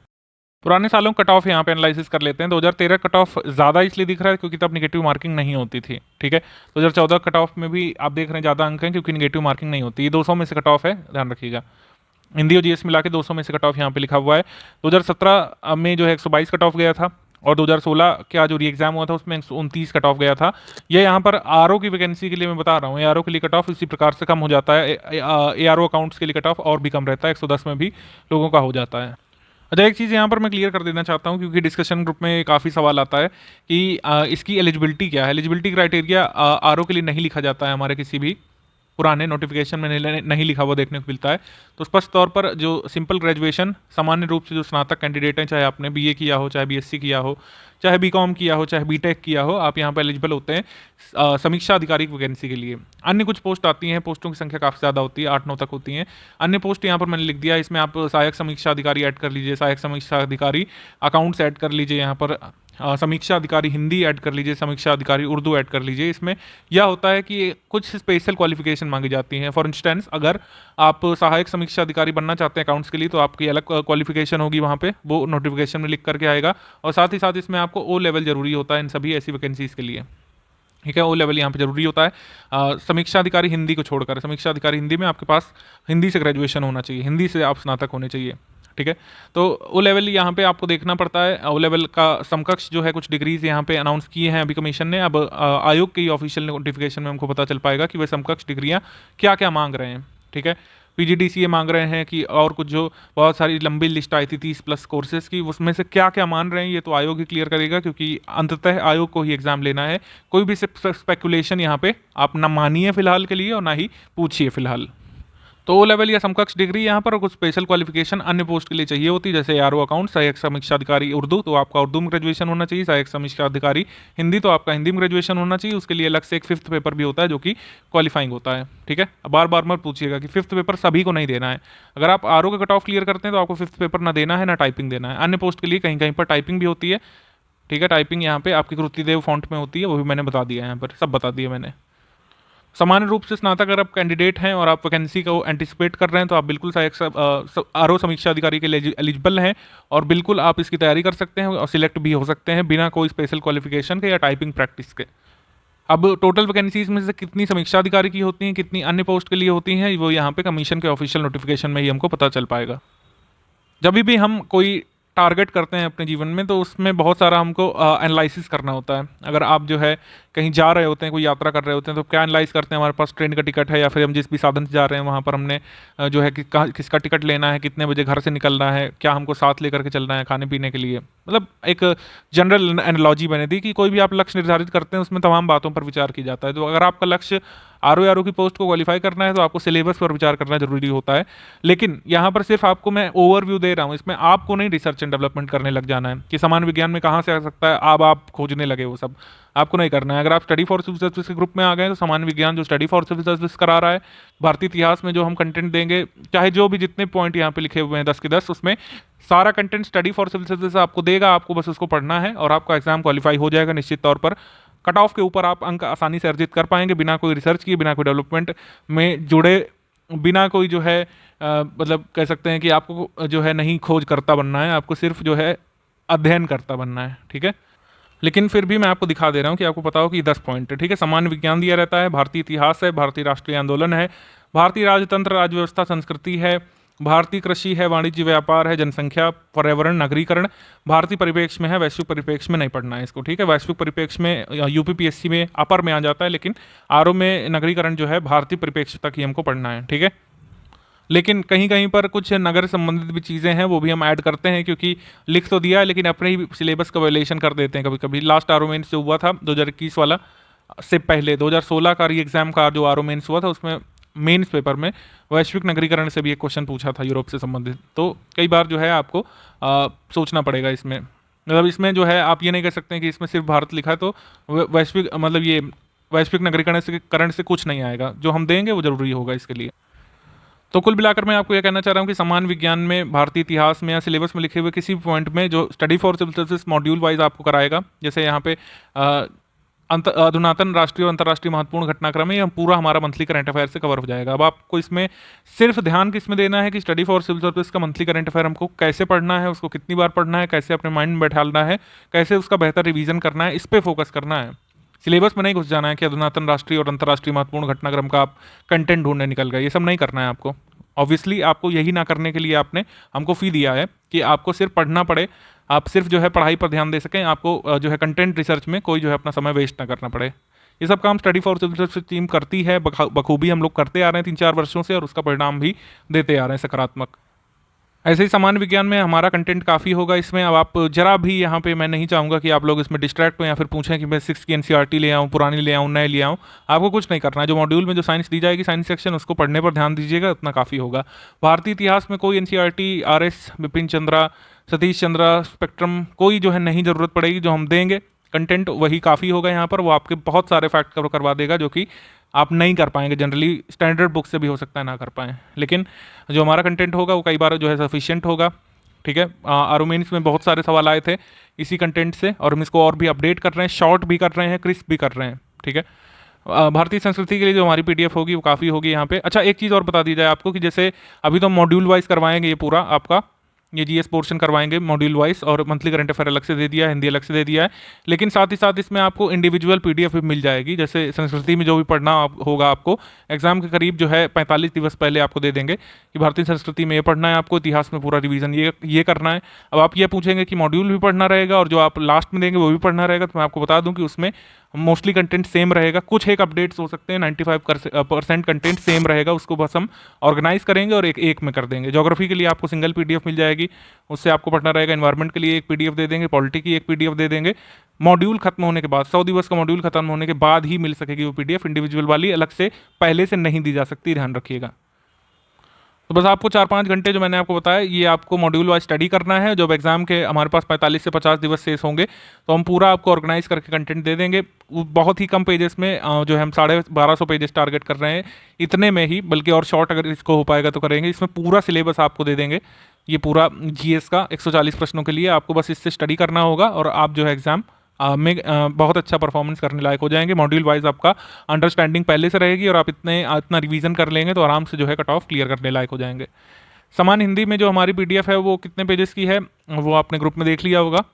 पुराने सालों कट ऑफ यहाँ पे एनालिसिस कर लेते हैं। 2013 कट ऑफ ज़्यादा इसलिए दिख रहा है क्योंकि तब निगेटिव मार्किंग नहीं होती थी, ठीक है। 2014 कट ऑफ में भी आप देख रहे हैं ज़्यादा अंक हैं क्योंकि निगेटिव मार्किंग नहीं होती। ये 200 में से कट ऑफ है, ध्यान रखिएगा। हिंदी और जीएस मिला के 200 में से कट ऑफ यहाँ पे लिखा हुआ है। 2017 में जो है 122 कट ऑफ गया था, और 2016 का जो री एग्जाम हुआ था उसमें 129 कट ऑफ गया था। ये यहाँ पर आरओ की वैकेंसी के लिए मैं बता रहा हूँ, आरओ के लिए कट ऑफ इसी प्रकार से कम हो जाता है। एआरओ अकाउंट्स के लिए कट ऑफ और भी कम रहता है, 110 में भी लोगों का हो जाता है। अच्छा, एक चीज़ यहाँ पर मैं क्लियर कर देना चाहता हूँ क्योंकि डिस्कशन ग्रुप में काफ़ी सवाल आता है कि इसकी एलिजिबिलिटी क्या है। एलिजिबिलिटी क्राइटेरिया आरओ के लिए नहीं लिखा जाता है, हमारे किसी भी पुराने नोटिफिकेशन में नहीं लिखा हुआ देखने को मिलता है। तो स्पष्ट तौर पर जो सिंपल ग्रेजुएशन, सामान्य रूप से जो स्नातक कैंडिडेट हैं, चाहे आपने बीए किया हो, चाहे बीएससी किया हो, चाहे बीकॉम किया हो, चाहे बीटेक किया हो, आप यहाँ पर एलिजिबल होते हैं समीक्षा अधिकारी की वैकेंसी के लिए। अन्य कुछ पोस्ट आती हैं, पोस्टों की संख्या काफ़ी ज़्यादा होती है, 8-9 तक होती हैं। अन्य पोस्ट यहाँ पर मैंने लिख दिया, इसमें आप सहायक समीक्षा अधिकारी ऐड कर लीजिए, सहायक समीक्षा अधिकारी अकाउंट्स ऐड कर लीजिए, यहाँ पर समीक्षा अधिकारी हिंदी ऐड कर लीजिए, समीक्षा अधिकारी उर्दू ऐड कर लीजिए। इसमें यह होता है कि कुछ स्पेशल क्वालिफिकेशन मांगी जाती हैं। फॉर इंस्टेंस, अगर आप सहायक समीक्षा अधिकारी बनना चाहते हैं अकाउंट्स के लिए, तो आपकी अलग क्वालिफिकेशन होगी, वहाँ पे वो नोटिफिकेशन में लिख करके आएगा। और साथ ही साथ इसमें आपको ओ लेवल जरूरी होता है इन सभी ऐसी वैकेंसीज के लिए, ठीक है। ओ लेवल यहाँ पे जरूरी होता है। समीक्षा अधिकारी हिंदी को छोड़कर, समीक्षा अधिकारी हिंदी में आपके पास हिंदी से ग्रेजुएशन होना चाहिए, हिंदी से आप स्नातक होने चाहिए, ठीक है। तो ओ लेवल यहाँ पे आपको देखना पड़ता है। ओ लेवल का समकक्ष जो है कुछ डिग्रीज यहाँ पे अनाउंस किए हैं अभी कमीशन ने। अब आयोग के ऑफिशियल नोटिफिकेशन में हमको पता चल पाएगा कि वे समकक्ष डिग्रियाँ क्या क्या मांग रहे हैं, ठीक है। पीजीडीसीए मांग रहे हैं कि, और कुछ जो बहुत सारी लंबी लिस्ट आई थी 30+ कोर्सेज की, उसमें से क्या क्या मान रहे हैं ये तो आयोग ही क्लियर करेगा, क्योंकि अंततः आयोग को ही एग्जाम लेना है। कोई भी स्पेकुलेशन यहाँ पे आप ना मानिए फिलहाल के लिए और ना ही पूछिए फिलहाल। तो ओ लेवल या समकक्ष डिग्री यहाँ पर कुछ स्पेशल क्वालिफिकेशन अन्य पोस्ट के लिए चाहिए होती है, जैसे आरओ अकाउंट, सहायक समीक्षा अधिकारी उर्दू, तो आपका उर्दू में ग्रेजुएशन होना चाहिए। सहायक समीक्षा अधिकारी हिंदी, तो आपका हिंदी में ग्रेजुएशन होना चाहिए। उसके लिए अलग से एक 5th पेपर भी होता है जो कि क्वालिफाइंग होता है, ठीक है। बार बार मत पूछिएगा कि 5th पेपर सभी को नहीं देना है। अगर आप आरओ का कट ऑफ क्लियर करते हैं तो आपको 5th पेपर ना देना है ना टाइपिंग देना है। अन्य पोस्ट के लिए कहीं कहीं पर टाइपिंग भी होती है, ठीक है। टाइपिंग यहाँ पे आपकी कृतिदेव फॉन्ट में होती है, वो भी मैंने बता दिया, यहाँ पर सब बता दिया मैंने। सामान्य रूप से स्नातक अगर आप कैंडिडेट हैं और आप वैकेंसी को एंटिसिपेट कर रहे हैं तो आप बिल्कुल सहायक आरओ समीक्षा अधिकारी के लिए एलिजिबल हैं, और बिल्कुल आप इसकी तैयारी कर सकते हैं और सिलेक्ट भी हो सकते हैं बिना कोई स्पेशल क्वालिफिकेशन के या टाइपिंग प्रैक्टिस के। अब टोटल वैकेंसीज में से कितनी समीक्षा अधिकारी की होती हैं, कितनी अन्य पोस्ट के लिए होती हैं, वो यहाँ पे कमीशन के ऑफिशियल नोटिफिकेशन में ही हमको पता चल पाएगा। जब भी हम कोई टारगेट करते हैं अपने जीवन में तो उसमें बहुत सारा हमको एनालिसिस करना होता है। अगर आप जो है कहीं जा रहे होते हैं, कोई यात्रा कर रहे होते हैं, तो क्या एनालाइज करते हैं, हमारे पास ट्रेन का टिकट है या फिर हम जिस भी साधन से जा रहे हैं वहाँ पर हमने जो है कि किसका टिकट लेना है, कितने बजे घर से निकलना है, क्या हमको साथ लेकर के चलना है खाने पीने के लिए। मतलब एक जनरल एनालॉजी बने दी कि कोई भी आप लक्ष्य निर्धारित करते हैं उसमें तमाम बातों पर विचार किया जाता है। तो अगर आपका लक्ष्य आरओ की पोस्ट को क्वालिफाई करना है तो आपको सिलेबस पर विचार करना जरूरी होता है। लेकिन यहाँ पर सिर्फ आपको मैं ओवरव्यू दे रहा हूँ, इसमें आपको नहीं रिसर्च एंड डेवलपमेंट करने लग जाना है कि सामान्य विज्ञान में कहाँ से आ सकता है, अब आप खोजने लगे, वो सब आपको नहीं करना है। अगर आप स्टडी फॉर सिविल सर्विस के ग्रुप में आ गए तो सामान्य विज्ञान जो स्टडी फॉर सिविल सर्विस करा रहा है, भारतीय इतिहास में जो हम कंटेंट देंगे, चाहे जो भी जितने पॉइंट यहाँ पे लिखे हुए हैं 10 के 10, उसमें सारा content Study for Civil Service आपको देगा। आपको बस उसको पढ़ना है और आपका एग्जाम क्वालिफाई हो जाएगा निश्चित तौर पर। कट ऑफ के ऊपर आप अंक आसानी से अर्जित कर पाएंगे बिना कोई रिसर्च किए, बिना कोई डेवलपमेंट में जुड़े, बिना कोई जो है मतलब कह सकते हैं कि आपको जो है नहीं खोज करता बनना है, आपको सिर्फ जो है अध्ययन करता बनना है, ठीक है। लेकिन फिर भी मैं आपको दिखा दे रहा हूँ कि आपको पता हो कि 10 पॉइंट है, ठीक है। सामान्य विज्ञान दिया रहता है, भारतीय इतिहास है, भारतीय राष्ट्रीय आंदोलन है, भारतीय राजतंत्र राजव्यवस्था संस्कृति है, भारतीय कृषि है, वाणिज्य व्यापार है, जनसंख्या, पर्यावरण, नगरीकरण, भारतीय परिप्रेक्ष्य में है, वैश्विक परिप्रेक्ष्य में नहीं पढ़ना है इसको, ठीक है। वैश्विक परिप्रेक्ष्य में यूपीपीएससी में अपर में आ जाता है, लेकिन आरओ में नगरीकरण जो है भारतीय परिप्रेक्ष्य तक ही हमको पढ़ना है, ठीक है। लेकिन कहीं कहीं पर कुछ नगर संबंधित भी चीज़ें हैं, वो भी हम ऐड करते हैं, क्योंकि लिख तो दिया है लेकिन अपने ही सिलेबस का वायलेशन कर देते हैं कभी कभी। लास्ट आर मेंस जो हुआ था 2021 वाला, से पहले 2016 का री एग्ज़ाम का जो आर मेंस हुआ था, उसमें मेंस पेपर में वैश्विक नगरीकरण से भी एक क्वेश्चन पूछा था यूरोप से संबंधित। तो कई बार जो है आपको सोचना पड़ेगा इसमें। मतलब इसमें जो है आप ये नहीं कह सकते हैं कि इसमें सिर्फ भारत लिखा है तो वैश्विक, मतलब ये वैश्विक नगरीकरण से कुछ नहीं आएगा, जो हम देंगे वो जरूरी होगा इसके लिए। तो कुल मिलाकर मैं आपको यह कहना चाह रहा हूँ कि समान विज्ञान में, भारतीय इतिहास में या सिलेबस में लिखे हुए किसी भी पॉइंट में जो Study for Civil Services module wise आपको कराएगा, जैसे यहाँ पे अधुनातन राष्ट्रीय और अंतर्राष्ट्रीय महत्वपूर्ण घटनाक्रम है, ये पूरा हमारा मंथली करंट अफेयर से कवर हो जाएगा। अब आपको इसमें सिर्फ ध्यान किसमें देना है कि स्टडी फॉर सिविल सर्विस का मंथली करंट अफेयर हमको कैसे पढ़ना है, उसको कितनी बार पढ़ना है, कैसे अपने माइंड में बैठाना है, कैसे उसका बेहतर रिवीजन करना है, इस पर फोकस करना है। सिलेबस में नहीं घुस जाना है कि अधुनातन राष्ट्रीय और अंतर्राष्ट्रीय महत्वपूर्ण घटनाक्रम का आप कंटेंट ढूंढने निकल गए, ये सब नहीं करना है आपको। ऑब्वियसली आपको यही ना करने के लिए आपने हमको फ़ी दिया है कि आपको सिर्फ पढ़ना पड़े, आप सिर्फ जो है पढ़ाई पर ध्यान दे सकें, आपको जो है कंटेंट रिसर्च में कोई जो है अपना समय वेस्ट ना करना पड़े। ये सब काम Study for Civil Service team करती है, बखूबी हम लोग करते आ रहे हैं 3-4 वर्षों से, और उसका परिणाम भी देते आ रहे हैं सकारात्मक। ऐसे ही सामान्य विज्ञान में हमारा कंटेंट काफ़ी होगा इसमें। अब आप जरा भी यहाँ पे मैं नहीं चाहूँगा कि आप लोग इसमें डिस्ट्रैक्ट हो या फिर पूछें कि मैं 6 की एनसीईआरटी ले आऊँ, पुरानी ले आऊँ, नए ले आऊँ। आपको कुछ नहीं करना है। जो मॉड्यूल में जो साइंस दी जाएगी, साइंस सेक्शन, उसको पढ़ने पर ध्यान दीजिएगा, उतना काफ़ी होगा। भारतीय इतिहास में कोई NCERT, RS, Bipin Chandra, Satish Chandra, spectrum, कोई जो है नहीं ज़रूरत पड़ेगी। जो हम देंगे कंटेंट वही काफ़ी होगा यहाँ पर, वो आपके बहुत सारे फैक्ट कवर करवा देगा जो कि आप नहीं कर पाएंगे जनरली, स्टैंडर्ड बुक से भी हो सकता है ना कर पाएँ। लेकिन जो हमारा कंटेंट होगा वो कई बार जो है सफिशिएंट होगा। ठीक है, आरोमेंस में बहुत सारे सवाल आए थे इसी कंटेंट से, और हम इसको और भी अपडेट कर रहे हैं, शॉर्ट भी कर रहे हैं, क्रिस्प भी कर रहे हैं। ठीक है, भारतीय संस्कृति के लिए जो हमारी पीडीएफ होगी वो काफ़ी होगी यहाँ पे। अच्छा, एक चीज़ और बता दी जाए आपको कि जैसे अभी तो मॉड्यूल वाइज करवाएंगे, ये पूरा आपका ये जीएस पोर्शन करवाएंगे मॉड्यूल वाइज, और मंथली करंट अफेयर अलग से दे दिया है, हिंदी अलग से दे दिया है। लेकिन साथ ही साथ इसमें आपको इंडिविजुअल पीडीएफ भी मिल जाएगी। जैसे संस्कृति में जो भी पढ़ना होगा आपको एग्जाम के करीब जो है 45 दिवस पहले आपको दे देंगे कि भारतीय संस्कृति में ये पढ़ना है, आपको इतिहास में पूरा रिवीजन ये करना है। अब आप ये पूछेंगे कि मॉड्यूल भी पढ़ना रहेगा और जो आप लास्ट में देंगे वो भी पढ़ना रहेगा, तो मैं आपको बता दूं कि उसमें मोस्टली कंटेंट सेम रहेगा। कुछ एक अपडेट्स हो सकते हैं, 95% कंटेंट सेम रहेगा, उसको बस हम ऑर्गेनाइज करेंगे और एक में कर देंगे। ज्योग्राफी के लिए आपको सिंगल पीडीएफ मिल जाएगी, उससे आपको पढ़ना रहेगा। एनवायरनमेंट के लिए एक पीडीएफ दे देंगे, पॉलिटी की एक पीडीएफ दे देंगे। मॉड्यूल खत्म होने के बाद, 100 दिवस का मॉड्यूल खत्म होने के बाद ही मिल सकेगी वो पीडीएफ, इंडिविजुअल वाली अलग से पहले से नहीं दी जा सकती, ध्यान रखिएगा। तो बस आपको 4-5 घंटे जो मैंने आपको बताया, ये आपको मॉड्यूल वाइज स्टडी करना है। जब एग्जाम के हमारे पास 45 से 50 दिवस शेष होंगे तो हम पूरा आपको ऑर्गेनाइज करके कंटेंट दे देंगे। बहुत ही कम पेजेस में जो है हम 1250 पेजेस टारगेट कर रहे हैं, इतने में ही, बल्कि और शॉर्ट अगर इसको हो पाएगा तो करेंगे। इसमें पूरा सिलेबस आपको दे देंगे, ये पूरा जीएस का 140 प्रश्नों के लिए। आपको बस इससे स्टडी करना होगा और आप जो है एग्जाम में बहुत अच्छा परफॉर्मेंस करने लायक हो जाएंगे। मॉड्यूल वाइज आपका अंडरस्टैंडिंग पहले से रहेगी और आप इतना रिवीजन कर लेंगे तो आराम से जो है कट ऑफ क्लियर करने लायक हो जाएंगे। समान हिंदी में जो हमारी पीडीएफ है वो कितने पेजेस की है वो आपने ग्रुप में देख लिया होगा,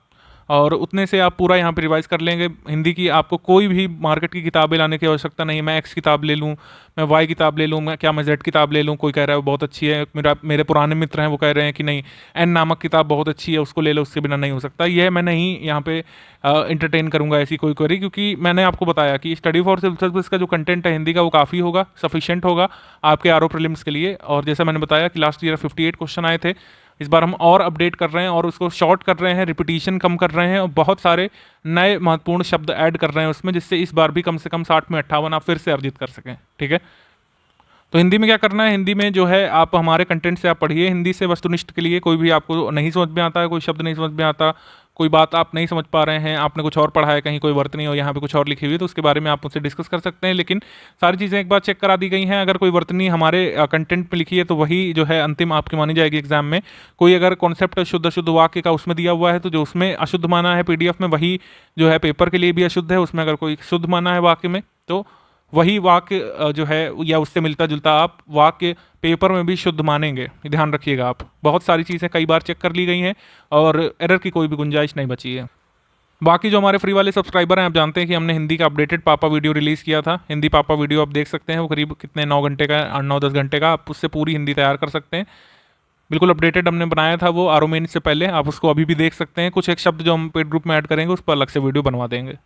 और उतने से आप पूरा यहाँ पे रिवाइज कर लेंगे। हिंदी की आपको कोई भी मार्केट की किताबें लाने की आवश्यकता नहीं है। मैं एक्स किताब ले लूँ, मैं वाई किताब ले लूँ, मैं जेड किताब ले लूँ, कोई कह रहा है वो बहुत अच्छी है, मेरे पुराने मित्र हैं वो कह रहे हैं कि नहीं एन नामक किताब बहुत अच्छी है, उसको ले लो, उसके बिना नहीं हो सकता। यह मैं नहीं यहाँ पे इंटरटेन करूँगा ऐसी कोई क्वेरी, क्योंकि मैंने आपको बताया कि स्टडी फॉर सिविल सर्विस का जो कंटेंट है हिंदी का वो काफ़ी होगा, सफिशिएंट होगा आपके आरओ प्रीलिम्स के लिए। और जैसा मैंने बताया कि लास्ट ईयर 58 क्वेश्चन आए थे, इस बार हम और अपडेट कर रहे हैं और उसको शॉर्ट कर रहे हैं, रिपीटिशन कम कर रहे हैं और बहुत सारे नए महत्वपूर्ण शब्द ऐड कर रहे हैं उसमें, जिससे इस बार भी कम से कम 60 में 58 आप फिर से अर्जित कर सकें। ठीक है, तो हिंदी में क्या करना है, हिंदी में जो है आप हमारे कंटेंट से आप पढ़िए। हिंदी से वस्तुनिष्ठ के लिए कोई भी आपको नहीं समझ में आता है, कोई शब्द नहीं समझ में आता, कोई बात आप नहीं समझ पा रहे हैं, आपने कुछ और पढ़ा है, कहीं कोई वर्तनी और यहाँ पे कुछ और लिखी हुई है, तो उसके बारे में आप मुझसे डिस्कस कर सकते हैं। लेकिन सारी चीज़ें एक बार चेक करा दी गई हैं। अगर कोई वर्तनी हमारे कंटेंट में लिखी है तो वही जो है अंतिम आपकी मानी जाएगी एग्जाम में। कोई अगर कॉन्सेप्ट शुद्ध अशुद्ध वाक्य का उसमें दिया हुआ है तो जो उसमें अशुद्ध माना है पीडीएफ में, वही जो है पेपर के लिए भी अशुद्ध है। उसमें अगर कोई शुद्ध माना है वाक्य में तो वही वाक्य जो है या उससे मिलता जुलता आप वाक्य पेपर में भी शुद्ध मानेंगे, ध्यान रखिएगा आप। बहुत सारी चीज़ें कई बार चेक कर ली गई हैं और एरर की कोई भी गुंजाइश नहीं बची है। बाकी जो हमारे फ्री वाले सब्सक्राइबर हैं, आप जानते हैं कि हमने हिंदी का अपडेटेड पापा वीडियो रिलीज़ किया था। हिंदी पापा वीडियो आप देख सकते हैं, वो करीब कितने 9 घंटे का, 9-10 घंटे का, आप उससे पूरी हिंदी तैयार कर सकते हैं। बिल्कुल अपडेटेड हमने बनाया था वो आरओ मेंस से पहले, आप उसको अभी भी देख सकते हैं। कुछ एक शब्द जो हम पेड ग्रुप में ऐड करेंगे उस पर अलग से वीडियो बनवा देंगे।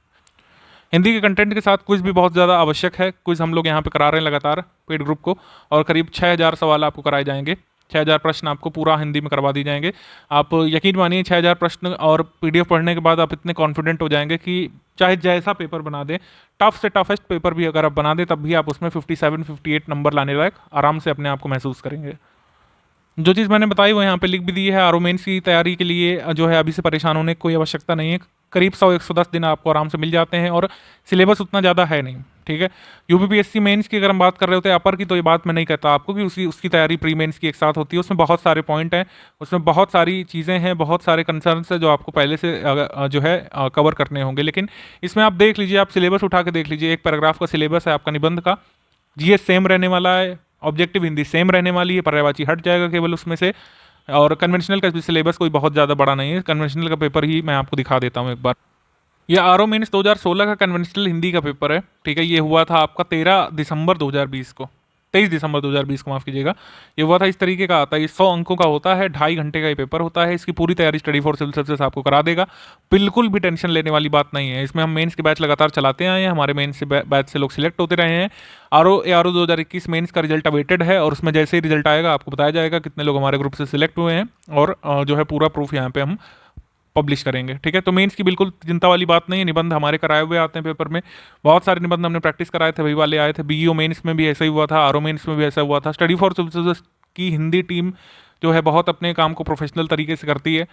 हिंदी के कंटेंट के साथ क्विज भी बहुत ज़्यादा आवश्यक है। क्विज हम लोग यहाँ पे करा रहे हैं लगातार पेड ग्रुप को, और करीब 6000 सवाल आपको कराए जाएंगे। 6000 प्रश्न आपको पूरा हिंदी में करवा दी जाएंगे। आप यकीन मानिए 6000 प्रश्न और पीडीएफ पढ़ने के बाद आप इतने कॉन्फिडेंट हो जाएंगे कि चाहे जैसा पेपर बना दें, टफ से टफेस्ट पेपर भी अगर आप बना दें, तब भी आप उसमें 57-58 नंबर लाने लायक आराम से अपने आप को महसूस करेंगे। जो चीज़ मैंने बताई वो यहाँ पे लिख भी दी है। आरओ मेंस की तैयारी के लिए जो है अभी से परेशान होने की कोई आवश्यकता नहीं है। करीब 100-110 दिन आपको आराम से मिल जाते हैं, और सिलेबस उतना ज़्यादा है नहीं, ठीक है। यूपीपीएससी मेंस की अगर हम बात कर रहे होते हैं अपर की, तो ये बात मैं नहीं कहता आपको कि उसकी तैयारी प्री मेंस की एक साथ होती है। उसमें बहुत सारे पॉइंट हैं, उसमें बहुत सारी चीज़ें हैं, बहुत सारे कंसर्न्स हैं जो आपको पहले से जो है कवर करने होंगे। लेकिन इसमें आप देख लीजिए, आप सिलेबस उठा के देख लीजिए, एक पैराग्राफ का सिलेबस है आपका निबंध का। जीएस सेम रहने वाला है, ऑब्जेक्टिव हिंदी सेम रहने वाली है, पर्यायवाची हट जाएगा केवल उसमें से, और कन्वेंशनल का सिलेबस कोई बहुत ज़्यादा बड़ा नहीं है। कन्वेंशनल का पेपर ही मैं आपको दिखा देता हूँ एक बार। ये आरओ मेंस 2016 का कन्वेंशनल हिंदी का पेपर है, ठीक है। ये हुआ था आपका 13 दिसंबर 2020 को, 23 दिसंबर 2020 को, माफ़ कीजिएगा। ये हुआ था, इस तरीके का आता है। ये 100 अंकों का होता है, 2.5 घंटे का ये पेपर होता है। इसकी पूरी तैयारी स्टडी फॉर सिविल सर्विसेज आपको करा देगा। बिल्कुल भी टेंशन लेने वाली बात नहीं है। इसमें हम मेंस के बैच लगातार चलाते आए हैं, हमारे मेंस से बैच से लोग सिलेक्ट होते रहे हैं। आरओ 2021 मेंस का रिजल्ट अवेटेड है, और उसमें जैसे ही रिजल्ट आएगा आपको बताया जाएगा कितने लोग हमारे ग्रुप से सिलेक्ट हुए हैं, और जो है पूरा प्रूफ यहाँ पे हम पब्लिश करेंगे, ठीक है। तो मेंस की बिल्कुल चिंता वाली बात नहीं है। निबंध हमारे कराए हुए आते हैं पेपर में, बहुत सारे निबंध हमने प्रैक्टिस कराए थे, वही वाले आए थे। बीईओ मेंस में भी ऐसा ही हुआ था, आरओ मेंस में भी ऐसा हुआ था। स्टडी फॉर सिविल सर्विसेज की हिंदी टीम जो है बहुत अपने काम को प्रोफेशनल तरीके से करती है।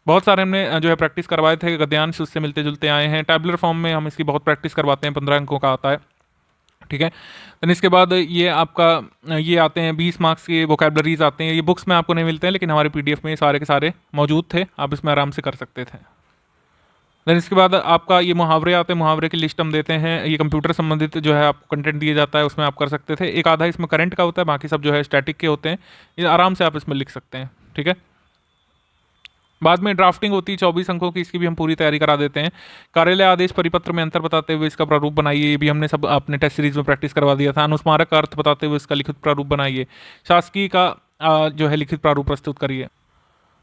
बहुत सारे हमने जो है प्रैक्टिस करवाए थे, गद्यांश उससे मिलते जुलते आए हैं। टैबुलर फॉर्म में हम इसकी बहुत प्रैक्टिस करवाते हैं, 15 अंकों का आता है, ठीक है। देन इसके बाद ये आपका ये आते हैं 20 मार्क्स के वोकैबलरीज आते हैं। ये बुक्स में आपको नहीं मिलते हैं, लेकिन हमारे पीडीएफ में ये सारे के सारे मौजूद थे, आप इसमें आराम से कर सकते थे। देन इसके बाद आपका ये मुहावरे आते हैं, मुहावरे की लिस्ट हम देते हैं। ये कंप्यूटर संबंधित जो है आपको कंटेंट दिया जाता है, उसमें आप कर सकते थे। एक आधा इसमें करंट का होता है, बाकी सब जो है स्टैटिक के होते हैं। ये आराम से आप इसमें लिख सकते हैं, ठीक है। बाद में ड्राफ्टिंग होती है 24 अंकों की, इसकी भी हम पूरी तैयारी करा देते हैं। कार्यालय आदेश परिपत्र में अंतर बताते हुए इसका प्रारूप बनाइए, ये भी हमने सब अपने टेस्ट सीरीज में प्रैक्टिस करवा दिया था। अनुस्मारक का अर्थ बताते हुए इसका लिखित प्रारूप बनाइए। शासकीय का जो है लिखित प्रारूप प्रस्तुत करिए।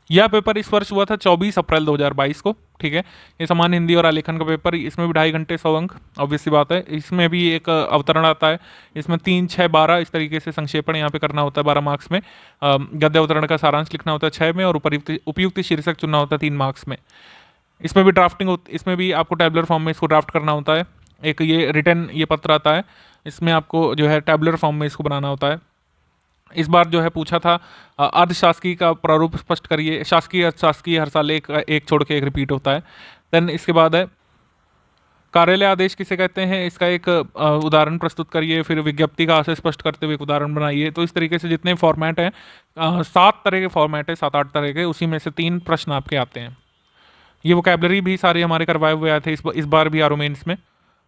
यह पेपर इस वर्ष हुआ था 24 अप्रैल 2022 को, ठीक है। ये सामान्य हिंदी और आलेखन का पेपर, इसमें भी 2.5 घंटे 100 अंक, ऑब्वियस सी बात है। इसमें भी एक अवतरण आता है, इसमें 3, 6, 12 इस तरीके से संक्षेपण यहाँ पे करना होता है 12 मार्क्स में। गद्य अवतरण का सारांश लिखना होता है 6 में, और उपयुक्त शीर्षक चुनना होता है 3 मार्क्स में। इसमें भी ड्राफ्टिंग इसमें भी आपको टैबुलर फॉर्म में इसको ड्राफ्ट करना होता है। एक ये रिटर्न ये पत्र आता है, इसमें आपको जो है टैबुलर फॉर्म में इसको बनाना होता है। इस बार जो है पूछा था अर्धशासकीय का प्रारूप स्पष्ट करिए। शासकीय अर्धशासकीय हर साल एक छोड़ के एक रिपीट होता है। देन इसके बाद है कार्यालय आदेश किसे कहते हैं, इसका एक उदाहरण प्रस्तुत करिए। फिर विज्ञप्ति का आशय स्पष्ट करते हुए एक उदाहरण बनाइए। तो इस तरीके से जितने फॉर्मेट हैं 7 तरह के फॉर्मेट है, 7-8 तरह के, उसी में से 3 प्रश्न आपके आते हैं। ये वोकैबलरी भी सारे हमारे करवाए हुए आए थे इस बार भी आरओ मेंस में।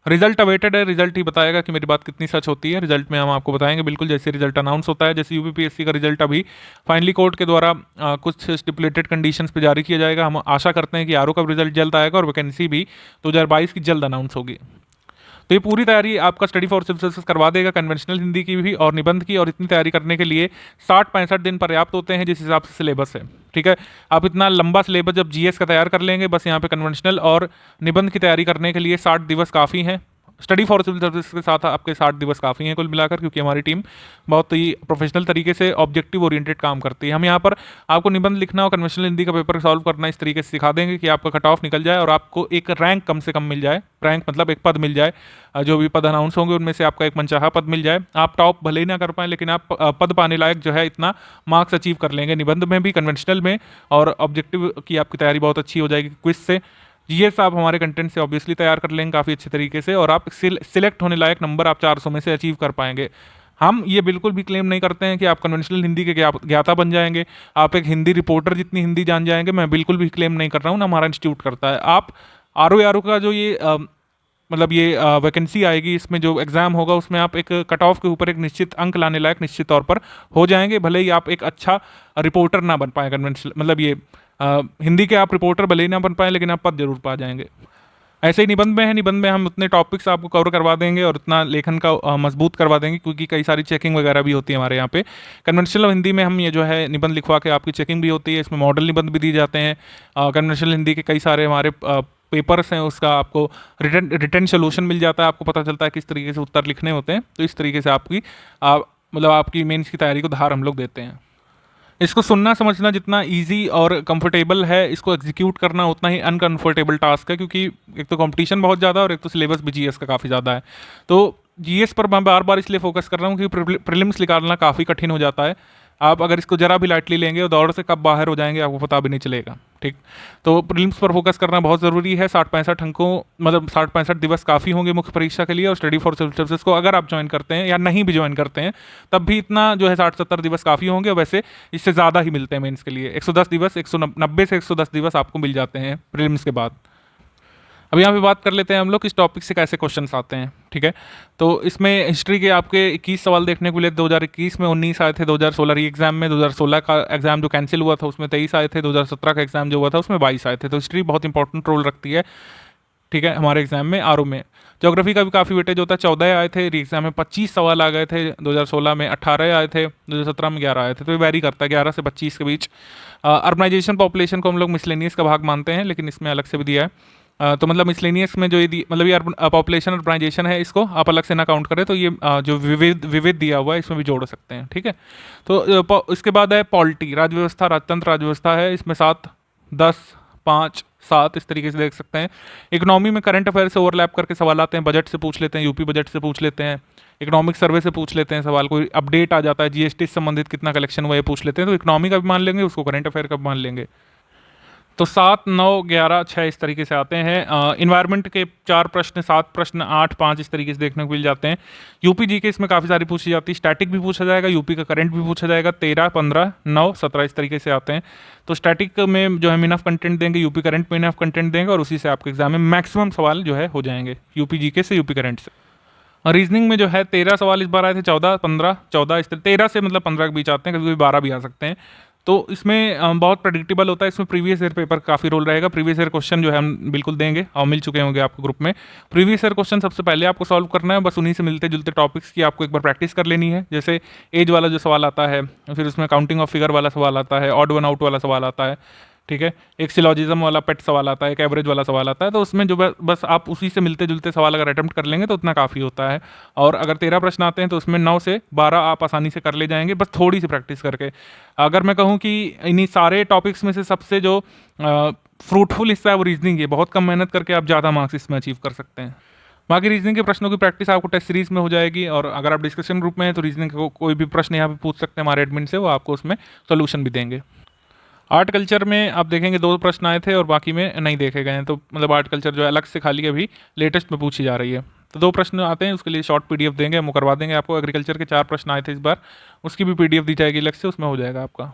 रिजल्ट अवेटेड है, रिजल्ट ही बताएगा कि मेरी बात कितनी सच होती है। रिजल्ट में हम आपको बताएंगे बिल्कुल जैसे रिजल्ट अनाउंस होता है। जैसे यूपीपीएससी का रिजल्ट अभी फाइनली कोर्ट के द्वारा कुछ स्टिपुलेटेड कंडीशंस पे जारी किया जाएगा। हम आशा करते हैं कि आरओ का रिजल्ट जल्द आएगा, और वैकेंसी भी 2022 की जल्द अनाउंस होगी। तो ये पूरी तैयारी आपका स्टडी फॉर सिविल सर्विसेज करवा देगा, कन्वेंशनल हिंदी की भी और निबंध की। और इतनी तैयारी करने के लिए 60-65 दिन पर्याप्त होते हैं, जिस हिसाब से सिलेबस है, ठीक है। आप इतना लंबा सिलेबस जब जीएस का तैयार कर लेंगे, बस यहाँ पे कन्वेंशनल और निबंध की तैयारी करने के लिए 60 दिवस काफ़ी हैं। स्टडी फॉर सिविल सर्विस के साथ आपके 60 दिवस काफ़ी हैं कुल मिलाकर, क्योंकि हमारी टीम बहुत ही प्रोफेशनल तरीके से ऑब्जेक्टिव ओरिएंटेड काम करती है। हम यहाँ पर आपको निबंध लिखना और कन्वेंशनल हिंदी का पेपर सॉल्व करना इस तरीके से सिखा देंगे कि आपका कट ऑफ निकल जाए और आपको एक रैंक कम से कम मिल जाए। रैंक मतलब एक पद मिल जाए, जो भी पद अनाउंस होंगे उनमें से आपका एक मनचाहा पद मिल जाए। आप टॉप भले ही ना कर पाएँ, लेकिन आप पद पाने लायक जो है इतना मार्क्स अचीव कर लेंगे, निबंध में भी, कन्वेंशनल में, और ऑब्जेक्टिव की आपकी तैयारी बहुत अच्छी हो जाएगी क्विज से। जीएस आप हमारे कंटेंट से ऑब्वियसली तैयार कर लेंगे काफ़ी अच्छे तरीके से, और आप सिलेक्ट होने लायक नंबर आप 400 में से अचीव कर पाएंगे। हम ये बिल्कुल भी क्लेम नहीं करते हैं कि आप कन्वेंशनल हिंदी के ज्ञाता बन जाएंगे, आप एक हिंदी रिपोर्टर जितनी हिंदी जान जाएंगे। मैं बिल्कुल भी क्लेम नहीं कर रहा हूँ, ना हमारा इंस्टीट्यूट करता है। आप आरओ का जो ये मतलब ये वैकेंसी आएगी, इसमें जो एग्ज़ाम होगा उसमें आप एक कट ऑफ के ऊपर एक निश्चित अंक लाने लायक निश्चित तौर पर हो जाएंगे। भले ही आप एक अच्छा रिपोर्टर ना बन पाए कन्वेंशनल, मतलब ये हिंदी के आप रिपोर्टर भले ही ना बन पाए, लेकिन आप पद जरूर पा जाएंगे। ऐसे ही निबंध में है, निबंध में हम उतने टॉपिक्स आपको कवर करवा देंगे और उतना लेखन का मजबूत करवा देंगे, क्योंकि कई सारी चेकिंग वगैरह भी होती है हमारे यहाँ पे। कन्वेंशनल हिंदी में हम ये जो है निबंध लिखवा के आपकी चेकिंग भी होती है, इसमें मॉडल निबंध भी दिए जाते हैं। कन्वेंशनल हिंदी के कई सारे हमारे पेपर्स हैं उसका आपको रिटन सोल्यूशन मिल जाता है, आपको पता चलता है किस तरीके से उत्तर लिखने होते हैं। तो इस तरीके से मतलब आपकी मेंस की तैयारी को धार हम लोग देते हैं। इसको सुनना समझना जितना इजी और कंफर्टेबल है, इसको एग्जीक्यूट करना उतना ही अनकंफर्टेबल टास्क है, क्योंकि एक तो कंपटीशन बहुत ज़्यादा और एक तो सिलेबस भी जीएस का काफ़ी ज़्यादा है। तो जीएस पर मैं बार बार इसलिए फोकस कर रहा हूँ कि प्रीलिम्स निकालना काफ़ी कठिन हो जाता है। आप अगर इसको जरा भी लाइटली लेंगे और दौड़ से कब बाहर हो जाएंगे आपको पता भी नहीं चलेगा। ठीक, तो प्रीलिम्स पर फोकस करना बहुत ज़रूरी है। 60-65 अंकों मतलब 60-65 दिवस काफ़ी होंगे मुख्य परीक्षा के लिए। और स्टडी फॉर सिविल सर्विसेज को अगर आप ज्वाइन करते हैं या नहीं भी ज्वाइन करते हैं तब भी इतना जो है 60-70 दिवस काफ़ी होंगे। वैसे इससे ज़्यादा ही मिलते हैं मेंस के लिए। 110 दिवस 190 से 110 दिवस आपको मिल जाते हैं प्रीलिम्स के बाद। अब यहाँ पे बात कर लेते हैं हम लोग इस टॉपिक से कैसे क्वेश्चंस आते हैं। ठीक है, तो इसमें हिस्ट्री के आपके 21 सवाल देखने को मिले। 2021 में 19 आए थे, 2016 री एग्जाम में, 2016 का एग्जाम जो कैंसिल हुआ था उसमें 23 आए थे, 2017 का एग्जाम जो हुआ था उसमें 22 आए थे। तो हिस्ट्री बहुत इंपॉर्टेंट रोल रखती है। ठीक है, हमारे एग्जाम में आरओ में। ज्योग्राफी का भी काफ़ी वेटेज होता है। 14 आए थे, री एग्जाम में 25 सवाल आ गए थे। 2016 में 18 आए थे, 2017 में 11 आए थे। तो ये वैरी करता है 11 से 25 के बीच। अर्बनाइजेशन पॉपुलेशन को हम लोग मिसलेनियस का भाग मानते हैं, लेकिन इसमें अलग से भी दिया है। तो मतलब मिसलेनियस में जो ये मतलब ये पॉपुलेशन अर्बनाइजेशन है, इसको आप अलग से ना काउंट करें तो ये जो विविध दिया हुआ है इसमें भी जोड़ सकते हैं। ठीक है, तो इसके बाद है पॉलिटी, राज्य व्यवस्था, राजतंत्र, राज्य व्यवस्था है। इसमें 7, 10, 5, 7 इस तरीके से देख सकते हैं। इकोनॉमी में करंट अफेयर से ओवरलैप करके सवाल आते हैं। बजट से पूछ लेते हैं, यूपी बजट से पूछ लेते हैं, इकोनॉमिक सर्वे से पूछ लेते हैं सवाल। कोई अपडेट आ जाता है जीएसटी से संबंधित कितना कलेक्शन हुआ ये पूछ लेते हैं, तो इकोनॉमी का भी मान लेंगे, उसको करंट अफेयर का भी मान लेंगे। तो 7, 9, 11, 6 इस तरीके से आते हैं। इन्वायरमेंट के 4 प्रश्न, 7 प्रश्न, 8, 5 इस तरीके से देखने को मिल जाते हैं। यूपी जी के इसमें काफ़ी सारी पूछी जाती है। स्टैटिक भी पूछा जाएगा, यूपी का करंट भी पूछा जाएगा। 13, 15, 9, 17 इस तरीके से आते हैं। तो स्टैटिक में जो है मीन ऑफ कंटेंट देंगे, यूपी करंट में मीन ऑफ कंटेंट देंगे, और उसी से आपके एग्जाम में मैक्सिमम सवाल जो है हो जाएंगे यूपी जी के से, यूपी करंट से। और रीजनिंग में जो है 13 सवाल इस बार आए थे। 14, 15, 14 इस तरह 13 से मतलब 15 के बीच आते हैं, कभी कभी 12 भी आ सकते हैं। तो इसमें बहुत प्रेडिक्टेबल होता है। इसमें प्रीवियस ईयर पेपर काफ़ी रोल रहेगा। प्रीवियस ईयर क्वेश्चन जो है हम बिल्कुल देंगे और मिल चुके होंगे आपको ग्रुप में। प्रीवियस ईयर क्वेश्चन सबसे पहले आपको सॉल्व करना है, बस उन्हीं से मिलते जुलते टॉपिक्स की आपको एक बार प्रैक्टिस कर लेनी है। जैसे एज वाला जो सवाल आता है, फिर उसमें काउंटिंग ऑफ फिगर वाला सवाल आता है, ऑड वन आउट वाला सवाल आता है। ठीक है, एक सिलॉजिज्म वाला पेट सवाल आता है, एक एवरेज वाला सवाल आता है। तो उसमें जो बस आप उसी से मिलते जुलते सवाल अगर अटेम्प्ट कर लेंगे तो उतना काफ़ी होता है। और अगर 13 प्रश्न आते हैं तो उसमें 9 से 12 आप आसानी से कर ले जाएंगे, बस थोड़ी सी प्रैक्टिस करके। अगर मैं कहूँ कि इन्हीं सारे टॉपिक्स में से सबसे जो फ्रूटफुल हिस्सा है वो रीजनिंग है। बहुत कम मेहनत करके आप ज़्यादा मार्क्स इसमें अचीव कर सकते हैं। बाकी रीजनिंग के प्रश्नों की प्रैक्टिस आपको टेस्ट सीरीज में हो जाएगी। और अगर आप डिस्कशन ग्रुप में हैं तो रीजनिंग को कोई भी प्रश्न यहाँ पे पूछ सकते हैं हमारे एडमिन से, वो आपको उसमें सोल्यूशन भी देंगे। आर्ट कल्चर में आप देखेंगे 2 प्रश्न आए थे और बाकी में नहीं देखे गए हैं। तो मतलब आर्ट कल्चर जो है अलग से खाली अभी लेटेस्ट में पूछी जा रही है। तो 2 प्रश्न आते हैं, उसके लिए शॉर्ट पीडीएफ देंगे, हम करवा देंगे आपको। एग्रीकल्चर के 4 प्रश्न आए थे इस बार, उसकी भी पीडीएफ दी जाएगी अलग से, उसमें हो जाएगा आपका।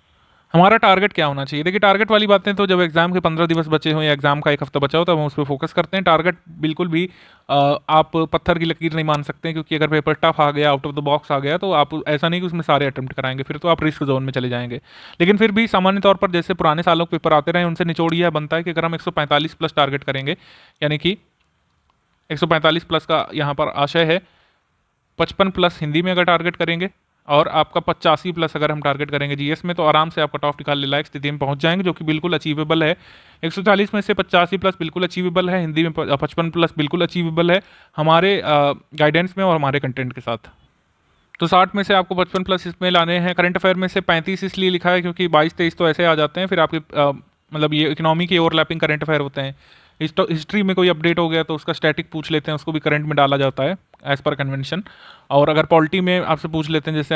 हमारा टारगेट क्या होना चाहिए? देखिए, टारगेट वाली बातें तो जब एग्जाम के 15 दिवस बचे हों या एग्जाम का 1 हफ्ता बचा हो तब हम उस पर फोकस करते हैं। टारगेट बिल्कुल भी आप पत्थर की लकीर नहीं मान सकते हैं, क्योंकि अगर पेपर टफ आ गया, आउट ऑफ द बॉक्स आ गया, तो आप ऐसा नहीं कि उसमें सारे अटेम्प्ट कराएंगे, फिर तो आप रिस्क जोन में चले जाएंगे। लेकिन फिर भी सामान्य तौर पर जैसे पुराने सालों के पेपर आते रहे, उनसे निचोड़ यह बनता है कि अगर हम 145 प्लस टारगेट करेंगे, यानी कि 145 प्लस का यहाँ पर आशय है 55 प्लस हिंदी में अगर टारगेट करेंगे और आपका 85 प्लस अगर हम टारगेट करेंगे जीएस में, तो आराम से आप कट ऑफ निकालने लायक स्थिति में पहुंच जाएंगे, जो कि बिल्कुल अचीवेबल है। 140 में से 85 प्लस बिल्कुल अचीवेबल है, हिंदी में 55 प्लस बिल्कुल अचीवेबल है हमारे गाइडेंस में और हमारे कंटेंट के साथ। तो 60 में से आपको 55 प्लस इसमें लाने हैं। करंट अफेयर में से 35 इसलिए लिखा है क्योंकि 22-23 तो ऐसे आ जाते हैं, फिर आपके मतलब ये इकोनॉमी के ओवरलैपिंग करंट अफेयर होते हैं। हिस्ट्री में कोई अपडेट हो गया तो उसका स्टैटिक पूछ लेते हैं, उसको भी करंट में डाला जाता है एज पर कन्वेंशन। और अगर पॉलिटी में आपसे पूछ लेते हैं, जैसे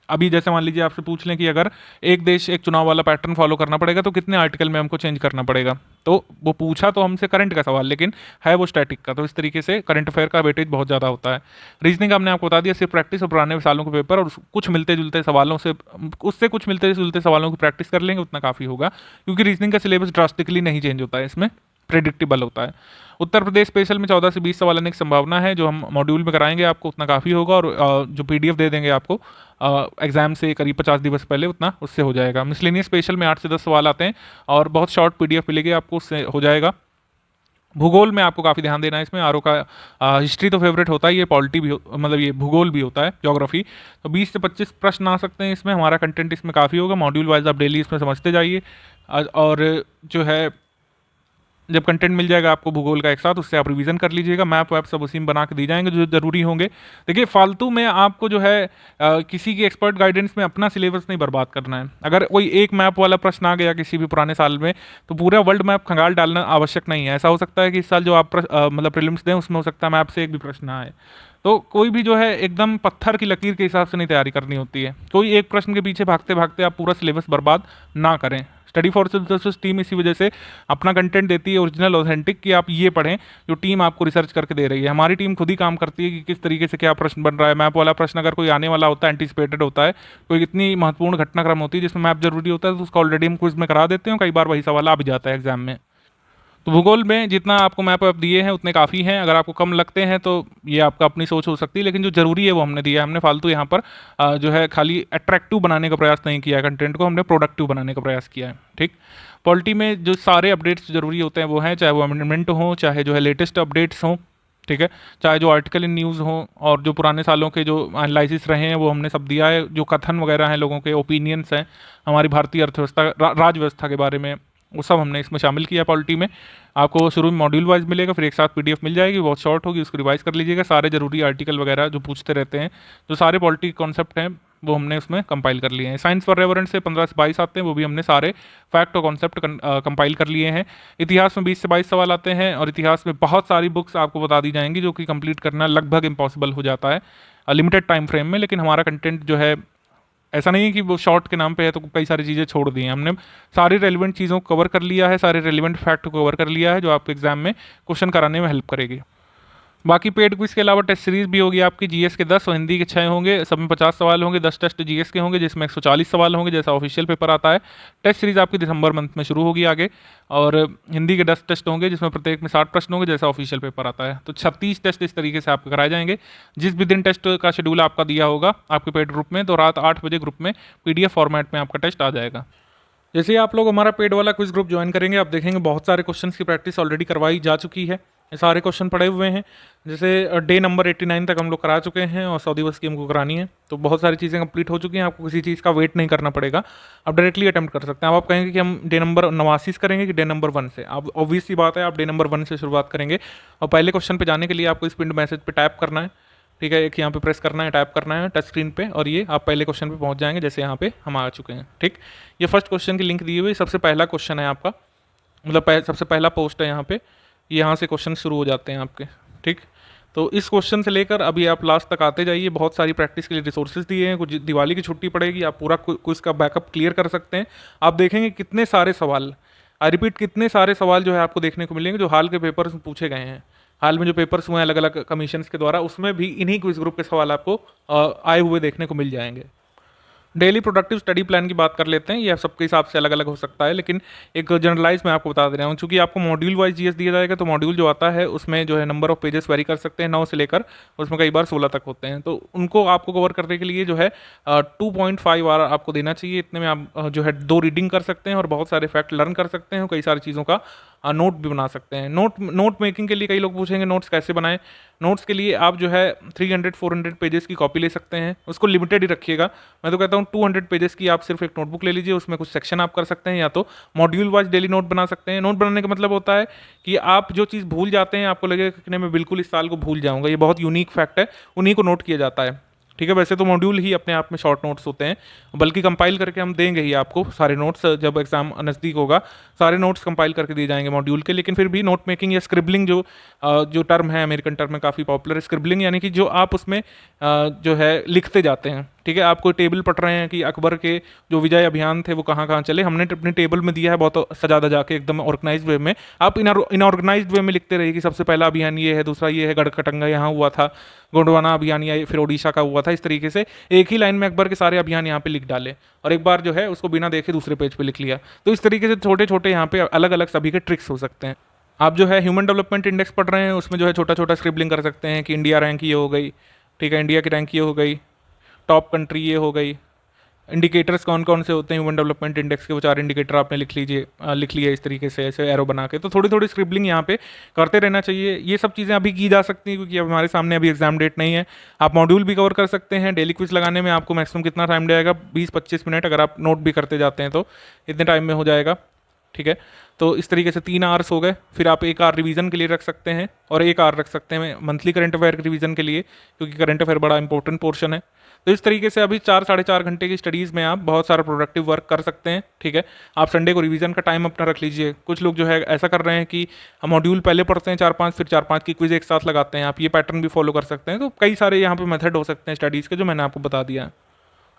अभी जैसे मान लीजिए आपसे पूछ लें कि अगर एक देश एक चुनाव वाला पैटर्न फॉलो करना पड़ेगा तो कितने आर्टिकल में हमको चेंज करना पड़ेगा, तो वो पूछा तो हमसे करंट का सवाल, लेकिन है वो स्टैटिक का। तो इस तरीके से करंट अफेयर का वेटेज बहुत ज़्यादा होता है। रीजनिंग हमने आपको बता दिया, सिर्फ प्रैक्टिस और पुराने सालों के पेपर और कुछ मिलते जुलते सवालों से, उससे कुछ मिलते जुलते सवालों की प्रैक्टिस कर लेंगे उतना काफ़ी होगा, क्योंकि रीजनिंग का सिलेबस ड्रास्टिकली नहीं चेंज होता है, इसमें प्रेडिक्टेबल होता है। उत्तर प्रदेश स्पेशल में 14 से 20 सवाल आने की संभावना है, जो हम मॉड्यूल में कराएंगे आपको उतना काफ़ी होगा। और जो पीडीएफ दे देंगे आपको एग्जाम से करीब 50 दिवस पहले, उतना उससे हो जाएगा। मिसलेनियस स्पेशल में 8 से 10 सवाल आते हैं और बहुत शॉर्ट पीडीएफ मिलेगी आपको, उससे हो जाएगा। भूगोल में आपको काफ़ी ध्यान देना है इसमें। आरओ का हिस्ट्री तो फेवरेट होता है, ये पॉलिटी भी मतलब ये भूगोल भी होता है, ज्योग्राफी। तो 20 से 25 प्रश्न आ सकते हैं इसमें, हमारा कंटेंट इसमें काफ़ी होगा। मॉड्यूल वाइज आप डेली इसमें समझते जाइए। और जो है जब कंटेंट मिल जाएगा आपको भूगोल का एक साथ, उससे आप रिवीजन कर लीजिएगा। मैप वैप सब उसी में बना के दी जाएंगे जो जरूरी होंगे। देखिए फालतू में आपको जो है किसी की एक्सपर्ट गाइडेंस में अपना सिलेबस नहीं बर्बाद करना है। अगर कोई एक मैप वाला प्रश्न आ गया किसी भी पुराने साल में, तो पूरा वर्ल्ड मैप खंगाल डालना आवश्यक नहीं है। ऐसा हो सकता है कि इस साल जो आप मतलब प्रीलिम्स दें उसमें हो सकता है मैप से एक भी प्रश्न ना आए। तो कोई भी जो है एकदम पत्थर की लकीर के हिसाब से नहीं तैयारी करनी होती है। कोई एक प्रश्न के पीछे भागते भागते आप पूरा सिलेबस बर्बाद ना करें। स्टडी फॉर सिंथेसिस टीम इसी वजह से अपना कंटेंट देती है ओरिजिनल ऑथेंटिक, कि आप ये पढ़ें जो टीम आपको रिसर्च करके दे रही है। हमारी टीम खुद ही काम करती है कि किस तरीके से क्या प्रश्न बन रहा है। मैप वाला प्रश्न अगर कोई आने वाला होता है, एंटिसिपेटेड होता है, कोई इतनी महत्वपूर्ण घटनाक्रम होती है जिसमें मैप जरूरी होता है, तो उसका ऑलरेडी हम क्विज में करा देते हैं। कई बार वही सवाल आ भी जाता है एग्जाम में। तो भूगोल में जितना आपको मैप वैप दिए हैं उतने काफ़ी हैं। अगर आपको कम लगते हैं तो ये आपका अपनी सोच हो सकती है, लेकिन जो ज़रूरी है वो हमने दिया है। हमने फालतू यहाँ पर जो है खाली अट्रैक्टिव बनाने का प्रयास नहीं किया है कंटेंट को, हमने प्रोडक्टिव बनाने का प्रयास किया है। ठीक, पॉलिटी में जो सारे अपडेट्स जरूरी होते हैं वो हैं, चाहे वो अमेंडमेंट हो, चाहे जो है लेटेस्ट अपडेट्स हों, ठीक है, चाहे जो आर्टिकल इन न्यूज़ हों, और जो पुराने सालों के जो एनालिसिस रहे हैं वो हमने सब दिया है। जो कथन वगैरह हैं, लोगों के ओपिनियंस हैं हमारी भारतीय अर्थव्यवस्था राज व्यवस्था के बारे में, वो सब हमने इसमें शामिल किया पॉलिटी में। आपको शुरू में मॉड्यूल वाइज मिलेगा, फिर एक साथ पीडीएफ मिल जाएगी, बहुत शॉर्ट होगी, उसको रिवाइज कर लीजिएगा। सारे जरूरी आर्टिकल वगैरह जो पूछते रहते हैं, जो सारे पॉलिटी कॉन्सेप्ट हैं वो हमने उसमें कंपाइल कर लिए हैं। साइंस पर्यावरण से 15 से 22 आते हैं, वो भी हमने सारे फैक्ट और कॉन्सेप्ट कंपाइल कर लिए हैं। इतिहास में 20 से 22 सवाल आते हैं, और इतिहास में बहुत सारी बुक्स आपको बता दी जाएंगी जो कि कंप्लीट करना लगभग इम्पॉसिबल हो जाता है लिमिटेड टाइम फ्रेम में। लेकिन हमारा कंटेंट जो है ऐसा नहीं है कि वो शॉर्ट के नाम पे है तो कई सारी चीज़ें छोड़ दी हैं। हमने सारी रेलिवेंट चीज़ों को कवर कर लिया है, सारे रेलिवेंट फैक्ट को कवर कर लिया है जो आपको एग्जाम में क्वेश्चन कराने में हेल्प करेगी। बाकी पेड क्विज के अलावा टेस्ट सीरीज भी होगी आपकी। जीएस के 10 और हिंदी के 6 होंगे, सब में 50 सवाल होंगे। 10 टेस्ट जीएस के होंगे जिसमें 140 सवाल होंगे जैसा ऑफिशियल पेपर आता है। टेस्ट सीरीज आपकी दिसंबर मंथ में शुरू होगी आगे, और हिंदी के 10 टेस्ट होंगे जिसमें प्रत्येक में 60 प्रश्न होंगे जैसा ऑफिशियल पेपर आता है। तो 36 टेस्ट इस तरीके से आपके कराए जाएंगे। जिस भी दिन टेस्ट का शेड्यूल आपका दिया होगा आपके पेड ग्रुप में, तो रात 8 बजे ग्रुप में पीडीएफ फॉर्मेट में आपका टेस्ट आ जाएगा। जैसे ही आप लोग हमारा पेड वाला क्विज ग्रुप ज्वाइन करेंगे, आप देखेंगे बहुत सारे क्वेश्चन की प्रैक्टिस ऑलरेडी करवाई जा चुकी है। ये सारे क्वेश्चन पड़े हुए हैं। जैसे डे नंबर 89 तक हम लोग करा चुके हैं, और 100 दिवस की हमको करानी है, तो बहुत सारी चीज़ें कंप्लीट हो चुकी हैं। आपको किसी चीज़ का वेट नहीं करना पड़ेगा, आप डायरेक्टली अटेम्प्ट कर सकते हैं। अब आप कहेंगे कि हम डे नंबर 89 करेंगे कि डे नंबर 1 से, आप ऑब्वियस सी बात है आप डे नंबर 1 से शुरुआत करेंगे। और पहले क्वेश्चन पे जाने के लिए आपको इस पिंड मैसेज पे टैप करना है, ठीक है, एक यहाँ पे प्रेस करना है, टैप करना है टच स्क्रीन पे, और ये आप पहले क्वेश्चन पे पहुँच जाएंगे जैसे यहाँ पे हम आ चुके हैं। ठीक, ये फर्स्ट क्वेश्चन की लिंक दी हुई, सबसे पहला क्वेश्चन है आपका, मतलब सबसे पहला पोस्ट है यहाँ पे, यहाँ से क्वेश्चन शुरू हो जाते हैं आपके। ठीक, तो इस क्वेश्चन से लेकर अभी आप लास्ट तक आते जाइए। बहुत सारी प्रैक्टिस के लिए रिसोर्सेज दिए हैं। कुछ दिवाली की छुट्टी पड़ेगी, आप पूरा क्विज का बैकअप क्लियर कर सकते हैं। आप देखेंगे कितने सारे सवाल, आई रिपीट, कितने सारे सवाल जो है आपको देखने को मिलेंगे जो हाल के पेपर्स में पूछे गए हैं। हाल में जो पेपर्स हुए हैं अलग अलग कमीशंस के द्वारा, उसमें भी इन्हीं क्विज ग्रुप के सवाल आपको आए हुए देखने को मिल जाएंगे। डेली प्रोडक्टिव स्टडी प्लान की बात कर लेते हैं। ये सबके हिसाब से अलग अलग हो सकता है, लेकिन एक जनरलाइज मैं आपको बता दे रहा हूँ। चूंकि आपको मॉड्यूल वाइज जीएस दिया जाएगा, तो मॉड्यूल जो आता है उसमें जो है नंबर ऑफ पेजेस वेरी कर सकते हैं, 9 से लेकर उसमें कई बार 16 तक होते हैं। तो उनको आपको कवर करने के लिए जो है 2.5 आवर आपको देना चाहिए। इतने में आप जो है 2 रीडिंग कर सकते हैं और बहुत सारे फैक्ट लर्न कर सकते हैं, कई सारी चीज़ों का नोट भी बना सकते हैं। नोट मेकिंग के लिए कई लोग पूछेंगे नोट्स कैसे बनाएं। नोट्स के लिए आप जो है 300-400 पेजेस की कॉपी ले सकते हैं, उसको लिमिटेड ही रखिएगा। मैं तो कहता हूँ 200 पेजेस की आप सिर्फ एक नोटबुक ले लीजिए, उसमें कुछ सेक्शन आप कर सकते हैं, या तो मॉड्यूल वाइज डेली नोट बना सकते हैं। नोट बनाने का मतलब होता है कि आप जो चीज़ भूल जाते हैं, आपको लगेगा कि नहीं मैं बिल्कुल इस साल को भूल जाऊँगा, ये बहुत यूनिक फैक्ट है, उन्हीं को नोट किया जाता है। ठीक है, वैसे तो मॉड्यूल ही अपने आप में शॉर्ट नोट्स होते हैं, बल्कि कंपाइल करके हम देंगे ही आपको सारे नोट्स। जब एग्जाम नज़दीक होगा सारे नोट्स कंपाइल करके दिए जाएंगे मॉड्यूल के। लेकिन फिर भी नोट मेकिंग या स्क्रिबलिंग जो टर्म है अमेरिकन टर्म में काफ़ी पॉपुलर है, स्क्रिबलिंग यानी कि जो आप उसमें जो है लिखते जाते हैं। ठीक है, आप कोई टेबल पढ़ रहे हैं कि अकबर के जो विजय अभियान थे वो कहाँ कहाँ चले, हमने अपने टेबल में दिया है बहुत सजा धजा के एकदम ऑर्गेनाइज्ड वे में। आप इनऑर्गेनाइज्ड वे में लिखते रहिए कि सबसे पहला अभियान ये है, दूसरा ये है, गढ़कटंगा यहाँ हुआ था, गोंडवाना अभियान या फिर ओडिशा का हुआ था। इस तरीके से एक ही लाइन में अकबर के सारे अभियान यहाँ पे लिख डाले, और एक बार जो है उसको बिना देखे दूसरे पेज पे लिख लिया। तो इस तरीके से छोटे छोटे यहाँ पे अलग अलग सभी के ट्रिक्स हो सकते हैं। आप जो है ह्यूमन डेवलपमेंट इंडेक्स पढ़ रहे हैं, उसमें जो है छोटा छोटा स्क्रिबलिंग कर सकते हैं कि इंडिया रैंक ये हो गई, ठीक है, इंडिया की रैंक ये हो गई, टॉप कंट्री ये हो गई, इंडिकेटर्स कौन कौन से होते हैं ह्यूमन डेवलपमेंट इंडेक्स के, वो 4 इंडिकेटर आपने लिख लिए इस तरीके से ऐसे एरो बना के। तो थोड़ी थोड़ी स्क्रिबलिंग यहाँ पे करते रहना चाहिए। ये सब चीज़ें अभी की जा सकती हैं क्योंकि अब हमारे सामने अभी एग्जाम डेट नहीं है। आप मॉड्यूल भी कवर कर सकते हैं। डेली क्विज लगाने में आपको मैक्सिमम कितना टाइम जाएगा, 20-25 मिनट। अगर आप नोट भी करते जाते हैं तो इतने टाइम में हो जाएगा। ठीक है। तो इस तरीके से 3 आवर्स हो गए। फिर आप 1 आवर रिवीजन के लिए रख सकते हैं और 1 आवर रख सकते हैं मंथली करंट अफेयर के रिवीजन के लिए, क्योंकि करंट अफेयर बड़ा इंपॉर्टेंट पोर्शन है। तो इस तरीके से अभी 4 साढ़े 4 घंटे की स्टडीज़ में आप बहुत सारा प्रोडक्टिव वर्क कर सकते हैं, ठीक है। आप संडे को रिवीजन का टाइम अपना रख लीजिए। कुछ लोग जो है ऐसा कर रहे हैं कि मॉड्यूल पहले पढ़ते हैं 4-5, फिर 4-5 की क्विज एक साथ लगाते हैं। आप ये पैटर्न भी फॉलो कर सकते हैं। तो कई सारे यहाँ पे मेथड हो सकते हैं स्टडीज़ के, जो मैंने आपको बता दिया है।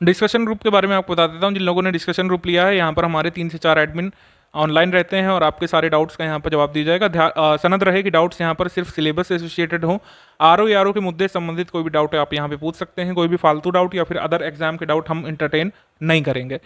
डिस्कशन ग्रुप के बारे में आपको बता देता हूँ। जिन लोगों ने डिस्कशन ग्रुप लिया है, यहाँ पर हमारे 3 से 4 एडमिन ऑनलाइन रहते हैं और आपके सारे डाउट्स का यहाँ पर जवाब दिया जाएगा। सनद रहे कि डाउट्स यहाँ पर सिर्फ सिलेबस से एसोसिएटेड हो। आरओ के मुद्दे से संबंधित कोई भी डाउट है आप यहाँ पे पूछ सकते हैं। कोई भी फालतू डाउट या फिर अदर एग्जाम के डाउट हम इंटरटेन नहीं करेंगे।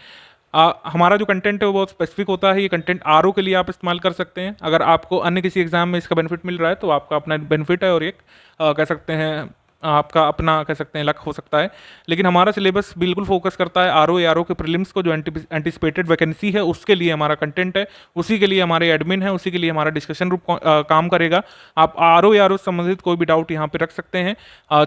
हमारा जो कंटेंट है वो बहुत स्पेसिफिक होता है। ये कंटेंट आरओ के लिए आप इस्तेमाल कर सकते हैं। अगर आपको अन्य किसी एग्जाम में इसका बेनिफिट मिल रहा है तो आपका अपना बेनिफिट है और एक कह सकते हैं आपका अपना कह सकते हैं लक हो सकता है। लेकिन हमारा सिलेबस बिल्कुल फोकस करता है आरओ के प्रीलिम्स को, जो एंटिसिपेटेड वैकेंसी है उसके लिए हमारा कंटेंट है, उसी के लिए हमारे एडमिन है, उसी के लिए हमारा डिस्कशन ग्रुप काम करेगा। आप आरओ से संबंधित कोई भी डाउट यहाँ पे रख सकते हैं।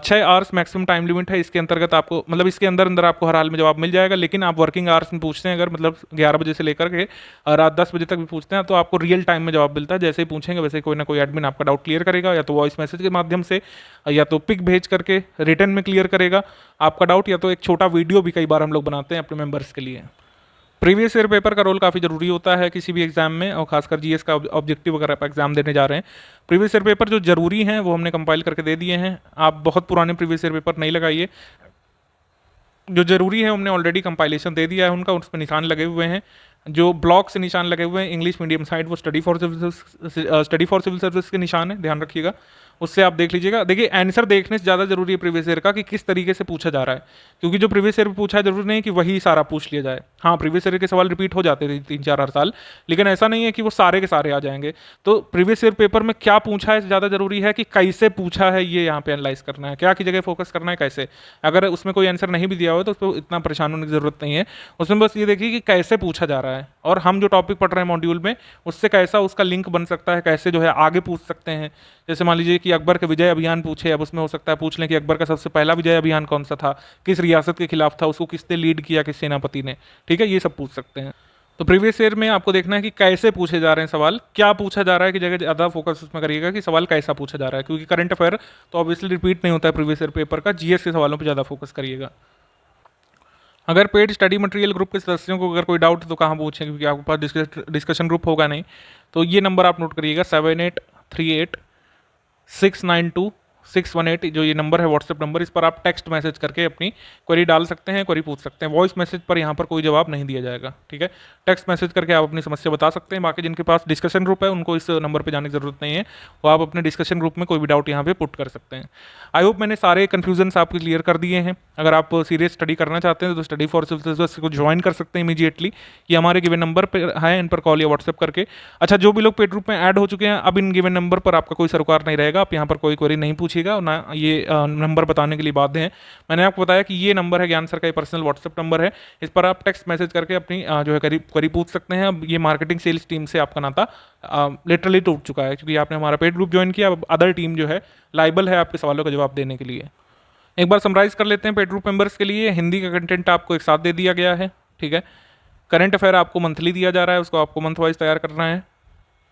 6 आवर्स मैक्सिमम टाइम लिमिट है। इसके अंतर्गत आपको मतलब इसके अंदर अंदर आपको हर हाल में जवाब मिल जाएगा। लेकिन आप वर्किंग आवर्स में पूछते हैं, अगर मतलब 11 बजे से लेकर के रात 10 बजे तक भी पूछते हैं, तो आपको रियल टाइम में जवाब मिलता है। जैसे ही पूछेंगे वैसे ही कोई ना कोई एडमिन आपका डाउट क्लियर करेगा, या तो वॉइस मैसेज के माध्यम से या तो पिक भेज करके रिटर्न में क्लियर करेगा आपका डाउट, या तो एक छोटा वीडियो भी कई बार हम लोग बनाते हैं अपने मेंबर्स के लिए। प्रीवियस ईयर पेपर का रोल काफ़ी जरूरी होता है किसी भी एग्जाम में, और खासकर जीएस का ऑब्जेक्टिव अगर आप एग्जाम देने जा रहे हैं। प्रीवियस ईयर पेपर जो जरूरी हैं वो हमने कंपाइल करके दे दिए हैं। आप बहुत पुराने प्रीवियस ईयर पेपर नहीं लगाइए। जो जरूरी है हमने ऑलरेडी कंपाइलेशन दे दिया है उनका, उस पर निशान लगे हुए हैं। जो ब्लॉक से निशान लगे हुए हैं इंग्लिश मीडियम साइड, वो स्टडी फॉर सिविल सर्विस के निशान है, ध्यान रखिएगा। उससे आप देख लीजिएगा। देखिए आंसर देखने से ज़्यादा जरूरी है प्रीवियस ईयर का कि किस तरीके से पूछा जा रहा है, क्योंकि जो प्रीवियस ईयर में पूछा है जरूरी नहीं है कि वही सारा पूछ लिया जाए। हाँ, प्रीवियस ईयर के सवाल रिपीट हो जाते थे 3-4 हर साल, लेकिन ऐसा नहीं है कि वो सारे के सारे आ जाएंगे। तो प्रीवियस ईयर पेपर में क्या पूछा है ज़्यादा जरूरी है कि कैसे पूछा है, ये यहाँ पे एनालाइज करना है, क्या की जगह फोकस करना है, कैसे। अगर उसमें कोई आंसर नहीं भी दिया हो तो उसको इतना परेशान होने की जरूरत नहीं है। उसमें बस ये देखिए कि कैसे पूछा जा रहा है, और हम जो टॉपिक पढ़ रहे हैं मॉड्यूल में उससे कैसा उसका लिंक बन सकता है, कैसे जो है आगे पूछ सकते हैं। जैसे मान लीजिए कि अकबर के विजय अभियान पूछे, अब उसमें हो सकता है पूछ लें कि अकबर का सबसे पहला विजय अभियान कौन सा था, किस रियासत के खिलाफ था, उसको किसने लीड किया, किस सेनापति ने, ठीक है, ये सब पूछ सकते हैं। तो प्रीवियस ईयर में आपको देखना है कि कैसे पूछे जा रहे हैं सवाल, क्या पूछा जा रहा है की जगह ज़्यादा फोकस उसमें करिएगा कि सवाल कैसा पूछा जा रहा है, क्योंकि करंट अफेयर तो ऑब्वियसली रिपीट नहीं होता है प्रीवियस ईयर पेपर का। जीएस के सवालों पर ज़्यादा फोकस करिएगा। अगर पेड स्टडी मटेरियल ग्रुप के सदस्यों को अगर कोई डाउट तो कहाँ पूछें, क्योंकि आपके पास डिस्कशन ग्रुप होगा नहीं। तो ये नंबर आप नोट करिएगा 7838692618, जो ये नंबर है व्हाट्सएप नंबर। इस पर आप टेक्स्ट मैसेज करके अपनी क्वेरी डाल सकते हैं, क्वेरी पूछ सकते हैं। वॉइस मैसेज पर यहाँ पर कोई जवाब नहीं दिया जाएगा, ठीक है। टेक्स्ट मैसेज करके आप अपनी समस्या बता सकते हैं। बाकी जिनके पास डिस्कशन ग्रुप है उनको इस नंबर पर जाने की जरूरत नहीं है, वो आप अपने डिस्कशन ग्रुप में कोई भी डाउट यहाँ पे पुट कर सकते हैं। आई होप मैंने सारे कन्फ्यूजन्स आपके क्लियर कर दिए हैं। अगर आप सीरियस स्टडी करना चाहते हैं तो स्टडी फॉर सिविल सर्विस को ज्वाइन कर सकते हैं इमीडिएटली। ये हमारे गिवन नंबर पर है, इन पर कॉल या व्हाट्सएप करके। अच्छा, जो भी लोग पेड ग्रुप में ऐड हो चुके हैं, अब इन गिवन नंबर पर आपका कोई सरोकार नहीं रहेगा। आप यहाँ पर कोई क्वेरी नहीं पूछिएगा, ना ये नंबर बताने के लिए बाध्य हैं। मैंने आपको बताया कि ये नंबर है ज्ञान सर का, ये पर्सनल व्हाट्सएप नंबर है। इस पर आप टेक्स्ट मैसेज करके अपनी जो है क्वेरी पूछ सकते हैं। अब ये मार्केटिंग सेल्स टीम से आपका नाता लिटरली टूट चुका है, क्योंकि आपने हमारा पेड ग्रुप ज्वाइन किया। अब अदर टीम जो है लाइबल है आपके सवालों का जवाब देने के लिए। एक बार समराइज कर लेते हैं पेड ग्रुप मेंबर्स के लिए। हिंदी का कंटेंट आपको एक साथ दे दिया गया है, ठीक है। करंट अफेयर आपको मंथली दिया जा रहा है, उसको आपको मंथ वाइज तैयार करना है।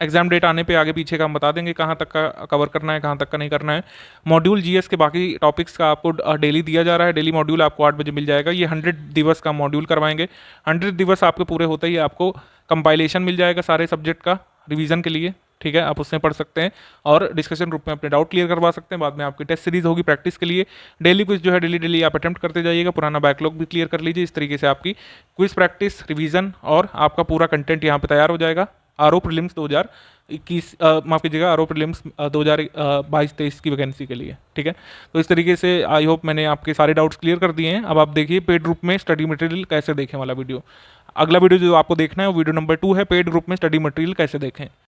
एग्जाम डेट आने पे आगे पीछे का हम बता देंगे कहाँ तक का कवर करना है, कहाँ तक का नहीं करना है। मॉड्यूल जीएस के बाकी टॉपिक्स का आपको डेली दिया जा रहा है। डेली मॉड्यूल आपको 8 बजे मिल जाएगा। ये 100 दिवस का मॉड्यूल करवाएंगे। 100 दिवस आपके पूरे होते ही आपको कंपाइलेशन मिल जाएगा सारे सब्जेक्ट का रिवीजन के लिए, ठीक है। आप उसमें पढ़ सकते हैं और डिस्कशन ग्रुप में अपने डाउट क्लियर करवा सकते हैं। बाद में आपकी टेस्ट सीरीज होगी प्रैक्टिस के लिए। डेली क्विज जो है डेली आप अटेम्प्ट करते जाइएगा। पुराना बैकलॉग भी क्लियर कर लीजिए। इस तरीके से आपकी क्विज प्रैक्टिस, रिवीजन और आपका पूरा कंटेंट यहाँ पे तैयार हो जाएगा आरओ प्रीलिम्स 2021 माफ़ कीजिएगा आरओ प्रीलिम्स 2022-23 की वैकेंसी के लिए, ठीक है। तो इस तरीके से आई होप मैंने आपके सारे डाउट्स क्लियर कर दिए हैं। अब आप देखिए पेड ग्रुप में स्टडी मटेरियल कैसे देखें वाला वीडियो। अगला वीडियो जो आपको देखना है वो वीडियो नंबर 2 है, पेड ग्रुप में स्टडी मटेरियल कैसे देखें।